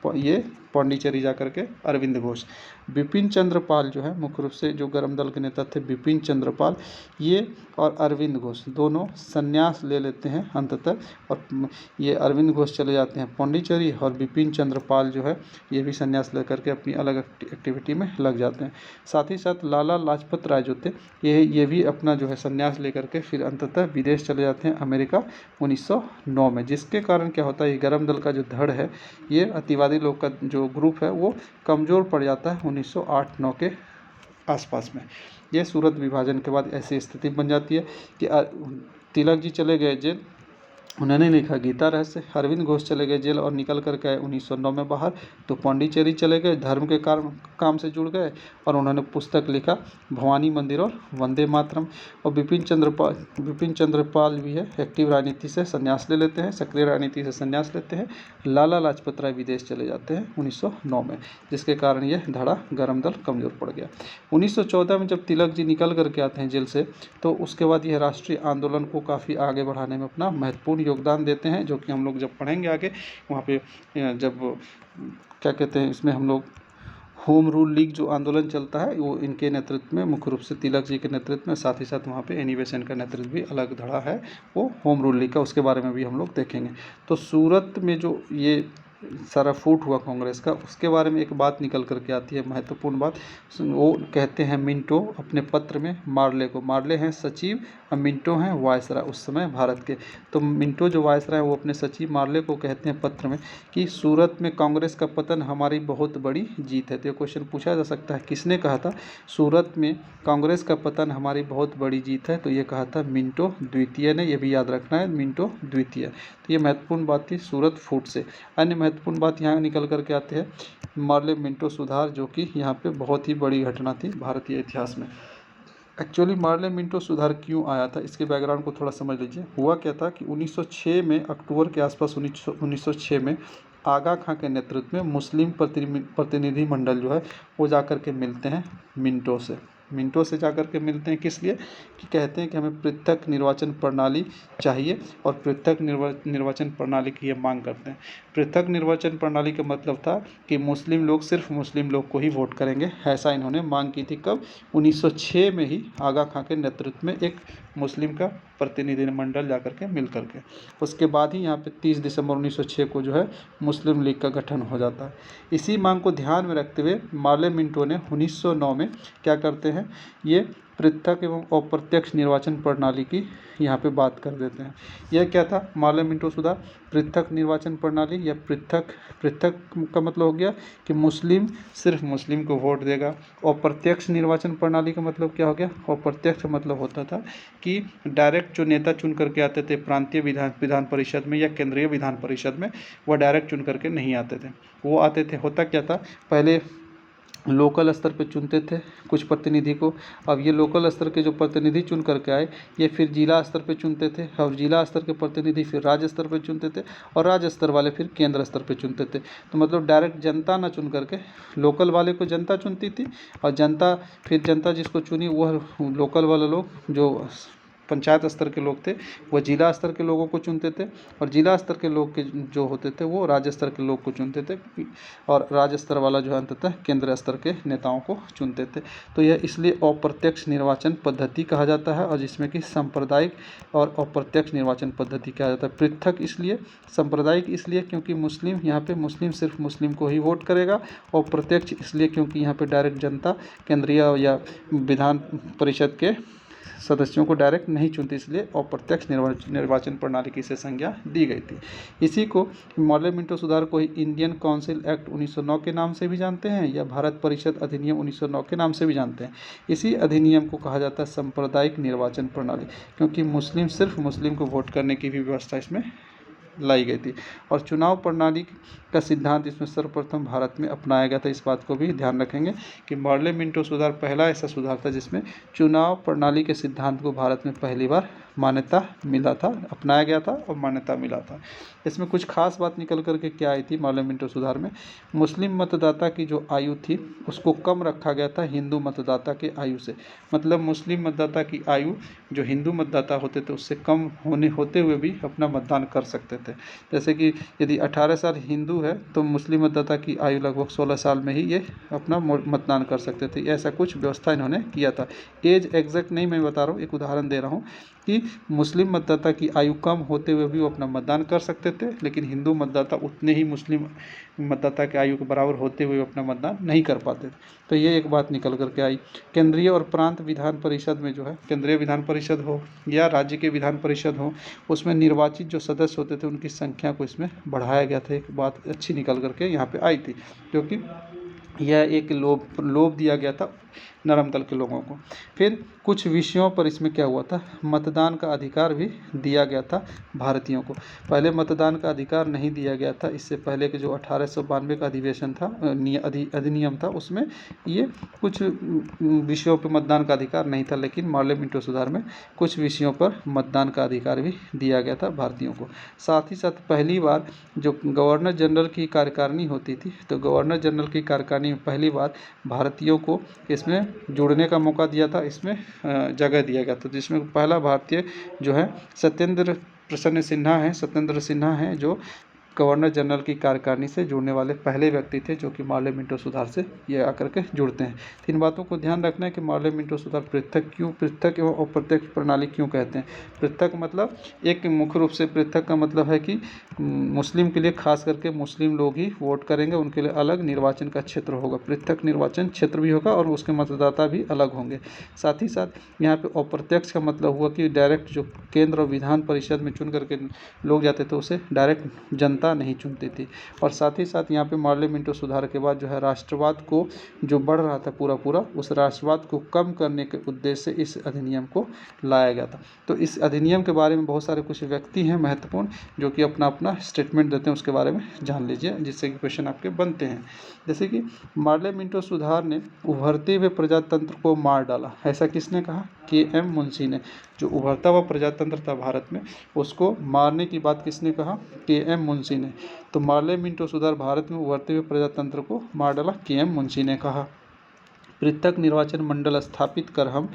ये पौंडीचेरी जा करके अरविंद घोष। बिपिन चंद्र पाल जो है मुख्य रूप से जो गरम दल के नेता थे, बिपिन चंद्र पाल, ये और अरविंद घोष दोनों संन्यास ले लेते हैं अंततः, और ये अरविंद घोष चले जाते हैं पौंडीचेरी, और बिपिन चंद्र पाल जो है ये भी संन्यास लेकर के अपनी अलग एक्टिविटी में लग जाते हैं। साथ ही साथ लाला लाजपत राय जो थे ये भी अपना जो है संन्यास लेकर के फिर अंततः विदेश चले जाते हैं, अमेरिका 1909 में। जिसके कारण क्या होता है, ये गरम दल का जो धड़ है, ये अतिवादी लोग का जो ग्रुप है वो कमज़ोर पड़ जाता है 1908-9 के आसपास में। ये सूरत विभाजन के बाद ऐसी स्थिति बन जाती है कि तिलक जी चले गए जेल, उन्होंने लिखा गीता रहस्य। अरविंद घोष चले गए जेल और निकल कर के आए 1909 में बाहर। तो पांडिचेरी चले गए, धर्म के काम से जुड़ गए और उन्होंने पुस्तक लिखा भवानी मंदिर और वंदे मातरम। और बिपिन चंद्रपाल भी है, एक्टिव राजनीति से संन्यास ले लेते हैं, सक्रिय राजनीति से संन्यास लेते हैं। लाला लाजपत राय विदेश चले जाते हैं 1909 में, जिसके कारण यह धड़ा गरम दल कमज़ोर पड़ गया। 1914 में जब तिलक जी निकल करके आते हैं जेल से, तो उसके बाद यह राष्ट्रीय आंदोलन को काफ़ी आगे बढ़ाने में अपना महत्वपूर्ण योगदान देते हैं, जो कि हम लोग जब पढ़ेंगे आगे वहाँ पे जब क्या कहते हैं इसमें हम लोग होम रूल लीग जो आंदोलन चलता है वो इनके नेतृत्व में, मुख्य रूप से तिलक जी के नेतृत्व में, साथ ही साथ वहाँ पे एनी बेसेंट का नेतृत्व भी अलग धड़ा है वो होम रूल लीग का, उसके बारे में भी हम लोग देखेंगे। तो सूरत में जो ये सारा फूट हुआ कांग्रेस का, उसके बारे में एक बात निकल करके आती है, महत्वपूर्ण बात। वो कहते हैं मिंटो अपने पत्र में मार्ले को, मार्ले हैं सचिव और मिंटो हैं वायसराय उस समय भारत के। तो मिंटो जो वायसराय है वो अपने सचिव मार्ले को कहते हैं पत्र में कि सूरत में कांग्रेस का पतन हमारी बहुत बड़ी जीत है। तो ये क्वेश्चन पूछा जा सकता है किसने कहा था सूरत में कांग्रेस का पतन हमारी बहुत बड़ी जीत है, तो ये कहा था मिंटो द्वितीय ने, ये भी याद रखना है, मिंटो द्वितीय। तो ये महत्वपूर्ण बात थी सूरत फूट से। अन्य महत्वपूर्ण बात यहाँ निकल करके आते हैं मार्ले मिंटो सुधार, जो कि यहाँ पे बहुत ही बड़ी घटना थी भारतीय इतिहास में। एक्चुअली मार्ले मिंटो सुधार क्यों आया था, इसके बैकग्राउंड को थोड़ा समझ लीजिए। हुआ क्या था कि 1906 में, अक्टूबर के आसपास 1906 में आगा खां के नेतृत्व में मुस्लिम प्रतिनिधि मंडल जो है वो जाकर के मिलते हैं मिंटो से जाकर के मिलते हैं। किस लिए? कि कहते हैं कि हमें पृथक निर्वाचन प्रणाली चाहिए और पृथक निर्वाचन प्रणाली की ये मांग करते हैं। पृथक निर्वाचन प्रणाली का मतलब था कि मुस्लिम लोग सिर्फ मुस्लिम लोग को ही वोट करेंगे, ऐसा इन्होंने मांग की थी। कब? 1906 में ही आगा खां के नेतृत्व में एक मुस्लिम का प्रतिनिधिमंडल जाकर के मिल करके, उसके बाद ही यहाँ पे 30 दिसंबर 1906 को जो है मुस्लिम लीग का गठन हो जाता है। इसी मांग को ध्यान में रखते हुए मार्ले मिंटो ने 1909 में क्या करते हैं, ये पृथक एवं अप्रत्यक्ष निर्वाचन प्रणाली की यहाँ पे बात कर देते हैं। यह क्या था मार्ले मिंटो सुधार? पृथक निर्वाचन प्रणाली या पृथक का मतलब हो गया कि मुस्लिम सिर्फ मुस्लिम को वोट देगा। अप्रत्यक्ष निर्वाचन प्रणाली का मतलब क्या हो गया? अप्रत्यक्ष मतलब होता था कि डायरेक्ट जो नेता चुन करके आते थे प्रांतीय विधान परिषद में या केंद्रीय विधान परिषद में, वह डायरेक्ट चुन करके नहीं आते थे। वो आते थे, होता क्या था, पहले लोकल स्तर पे चुनते थे कुछ प्रतिनिधि को। अब ये लोकल स्तर के जो प्रतिनिधि चुन करके आए, ये फिर जिला स्तर पे चुनते थे और जिला स्तर के प्रतिनिधि फिर राज्य स्तर पे चुनते थे और राज्य स्तर वाले फिर केंद्र स्तर पे चुनते थे। तो मतलब डायरेक्ट जनता ना चुन करके लोकल वाले को जनता चुनती थी और जनता जिसको चुनी वह लोकल वाले लोग जो पंचायत स्तर के लोग थे वो जिला स्तर के लोगों को चुनते थे और जिला स्तर के लोग के जो होते थे वो राज्य स्तर के लोग को चुनते थे और राज्य स्तर वाला जो है अंततः केंद्र स्तर के नेताओं को चुनते थे। तो यह इसलिए अप्रत्यक्ष निर्वाचन पद्धति कहा जाता है और जिसमें कि सांप्रदायिक और अप्रत्यक्ष निर्वाचन पद्धति कहा जाता है। पृथक इसलिए, सांप्रदायिक इसलिए क्योंकि मुस्लिम यहाँ पे मुस्लिम सिर्फ मुस्लिम को ही वोट करेगा, और प्रत्यक्ष इसलिए क्योंकि यहाँ पे डायरेक्ट जनता केंद्रीय या विधान परिषद के सदस्यों को डायरेक्ट नहीं चुनती, इसलिए अप्रत्यक्ष निर्वाचन प्रणाली की इसे संज्ञा दी गई थी। इसी को मार्ले मिंटो सुधार को ही इंडियन काउंसिल एक्ट 1909 के नाम से भी जानते हैं या भारत परिषद अधिनियम 1909 के नाम से भी जानते हैं। इसी अधिनियम को कहा जाता है सांप्रदायिक निर्वाचन प्रणाली, क्योंकि मुस्लिम सिर्फ मुस्लिम को वोट करने की भी व्यवस्था इसमें लाई गई थी। और चुनाव प्रणाली का सिद्धांत इसमें सर्वप्रथम भारत में अपनाया गया था। इस बात को भी ध्यान रखेंगे कि मार्ले मिंटो सुधार पहला ऐसा सुधार था जिसमें चुनाव प्रणाली के सिद्धांत को भारत में पहली बार मान्यता मिला था, अपनाया गया था और मान्यता मिला था। इसमें कुछ खास बात निकल करके क्या आई थी मार्ले मिंटो सुधार में? मुस्लिम मतदाता की जो आयु थी उसको कम रखा गया था हिंदू मतदाता के आयु से। मतलब मुस्लिम मतदाता की आयु जो हिंदू मतदाता होते थे उससे कम होते हुए भी अपना मतदान कर सकते थे। जैसे कि यदि 18 साल हिंदू है तो मुस्लिम मतदाता की आयु लगभग 16 साल में ही ये अपना मतदान कर सकते थे। ऐसा कुछ व्यवस्था इन्होंने किया था। एज एग्जैक्ट नहीं मैं बता रहा हूँ, एक उदाहरण दे रहा हूँ कि मुस्लिम मतदाता की आयु कम होते हुए भी वो अपना मतदान कर सकते थे, लेकिन हिंदू मतदाता उतने ही मुस्लिम मतदाता के आयु के बराबर होते हुए अपना मतदान नहीं कर पाते थे। तो ये एक बात निकल करके आई। केंद्रीय और प्रांत विधान परिषद में जो है, केंद्रीय विधान परिषद हो या राज्य के विधान परिषद हो, उसमें निर्वाचित जो सदस्य होते थे उनकी संख्या को इसमें बढ़ाया गया था। एक बात अच्छी निकल करके यहाँ पे आई थी, क्योंकि यह एक लोभ दिया गया था नरम दल के लोगों को। फिर कुछ विषयों पर इसमें क्या हुआ था, मतदान का अधिकार भी दिया गया था भारतीयों को। पहले मतदान का अधिकार नहीं दिया गया था, इससे पहले के जो 1892 का अधिवेशन था, अधिनियम था, उसमें ये कुछ विषयों पर मतदान का अधिकार नहीं था, लेकिन मार्ले मिंटो सुधार में कुछ विषयों पर मतदान का अधिकार भी दिया गया था भारतीयों को। साथ ही साथ पहली बार जो गवर्नर जनरल की कार्यकारिणी होती थी, तो गवर्नर जनरल की कार्यकारिणी में पहली बार भारतीयों को इसमें जुड़ने का मौका दिया था, इसमें जगह दिया गया था, जिसमें पहला भारतीय जो है सत्येंद्र सिन्हा हैं जो गवर्नर जनरल की कार्यकारिणी से जुड़ने वाले पहले व्यक्ति थे, जो कि मार्ले मिंटो सुधार से ये आकर के जुड़ते हैं। तीन बातों को ध्यान रखना है कि मार्ले मिंटो सुधार पृथक एवं अप्रत्यक्ष प्रणाली क्यों कहते हैं। पृथक मतलब एक मुख्य रूप से पृथक का मतलब है कि मुस्लिम के लिए, खास करके मुस्लिम लोग ही वोट करेंगे, उनके लिए अलग निर्वाचन का क्षेत्र होगा, पृथक निर्वाचन क्षेत्र भी होगा और उसके मतदाता भी अलग होंगे। साथ ही साथ यहाँ पे अप्रत्यक्ष का मतलब हुआ कि डायरेक्ट जो केंद्र और विधान परिषद में चुन करके लोग जाते थे, उसे डायरेक्ट जनता नहीं चुनती थी। और साथ ही साथ यहाँ पे मार्ले मिंटो सुधार के बाद जो है राष्ट्रवाद को जो बढ़ रहा था पूरा उस राष्ट्रवाद को कम करने के उद्देश्य से इस अधिनियम को लाया गया था। तो इस अधिनियम के बारे में बहुत सारे कुछ व्यक्ति हैं महत्वपूर्ण, जो कि अपना अपना स्टेटमेंट देते हैं, उसके बारे में जान लीजिए, जिससे कि क्वेश्चन आपके बनते हैं। जैसे कि मार्ले मिंटो सुधार ने उभरते हुए प्रजातंत्र को मार डाला, ऐसा किसने कहा, के.एम. मुंशी ने। जो उभरता हुआ प्रजातंत्र था भारत में, उसको मारने की बात किसने कहा, के.एम. मुंशी ने। तो मार्ले मिंटो सुधार भारत में उभरते हुए प्रजातंत्र को मार डाला, के.एम. मुंशी ने कहा। पृथक निर्वाचन मंडल स्थापित कर हम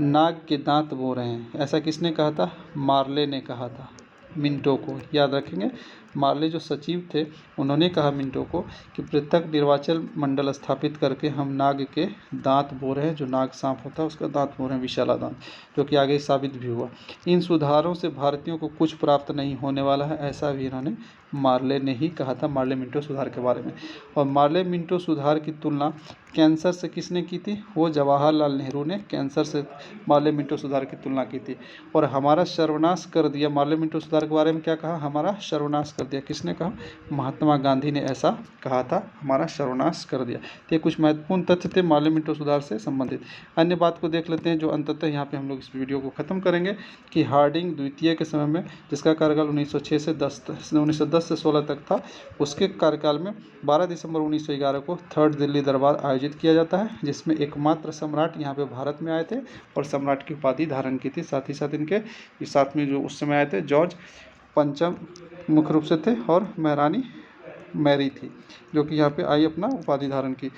नाग के दांत बो रहे हैं, ऐसा किसने कहा था, मार्ले ने कहा था मिंटो को, याद रखेंगे। मार्ले जो सचिव थे, उन्होंने कहा मिंटो को कि पृथक निर्वाचन मंडल स्थापित करके हम नाग के दांत बो रहे हैं, जो नाग सांप होता है उसका दांत बो रहे हैं, विशाला दांत, जो कि आगे साबित भी हुआ। इन सुधारों से भारतीयों को कुछ प्राप्त नहीं होने वाला है, ऐसा भी इन्होंने मार्ले ने ही कहा था, मार्ले मिंटो सुधार के बारे में। और मार्ले मिंटो सुधार की तुलना कैंसर से किसने की थी, वो जवाहरलाल नेहरू ने कैंसर से मार्ले मिंटो सुधार की तुलना की थी। और हमारा सर्वनाश कर दिया, मार्ले मिंटो सुधार के बारे में क्या कहा, हमारा सर्वनाश कर दिया, किसने कहा, महात्मा गांधी ने ऐसा कहा था, हमारा सर्वनाश कर दिया। तो ये कुछ महत्वपूर्ण तथ्य थे मार्ले मिंटो सुधार से संबंधित। अन्य बात को देख लेते हैं, जो अंततः यहाँ पे हम लोग इस वीडियो को खत्म करेंगे, कि हार्डिंग द्वितीय के समय में, जिसका कार्यकाल 1910 से 16 तक था, उसके कार्यकाल में 12 दिसंबर 1911 को थर्ड दिल्ली दरबार आयोजित किया जाता है, जिसमें एकमात्र सम्राट यहाँ पे भारत में आए थे और सम्राट की उपाधि धारण की थी। साथ ही साथ इनके साथ में जो उस समय आए थे, जॉर्ज पंचम मुख्य रूप से थे, और महारानी मैरी थी, जो कि यहाँ पे आई अपना उपाधि धारण की।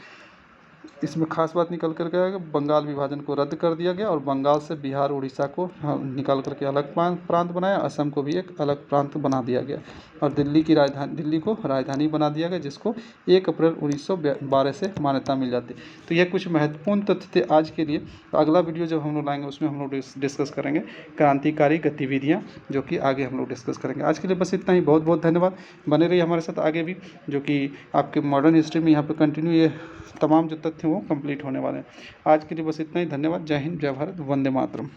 इसमें खास बात निकल कर गया कि बंगाल विभाजन को रद्द कर दिया गया और बंगाल से बिहार उड़ीसा को निकाल करके अलग प्रांत बनाया, असम को भी एक अलग प्रांत बना दिया गया, और दिल्ली को राजधानी बना दिया गया, जिसको 1 अप्रैल 1912 से मान्यता मिल जाती। तो ये कुछ महत्वपूर्ण तथ्य थे आज के लिए। तो अगला वीडियो जब हम लोग लाएंगे, उसमें हम लोग डिस्कस करेंगे क्रांतिकारी गतिविधियाँ, जो कि आगे हम लोग डिस्कस करेंगे। आज के लिए बस इतना ही, बहुत बहुत धन्यवाद। बने रहिए हमारे साथ आगे भी, जो कि आपके मॉडर्न हिस्ट्री में यहाँ पे कंटिन्यू ये तमाम जो तथ्य वो कंप्लीट होने वाले हैं। आज के लिए बस इतना ही, धन्यवाद। जय हिंद, जय भारत, वंदे मातरम।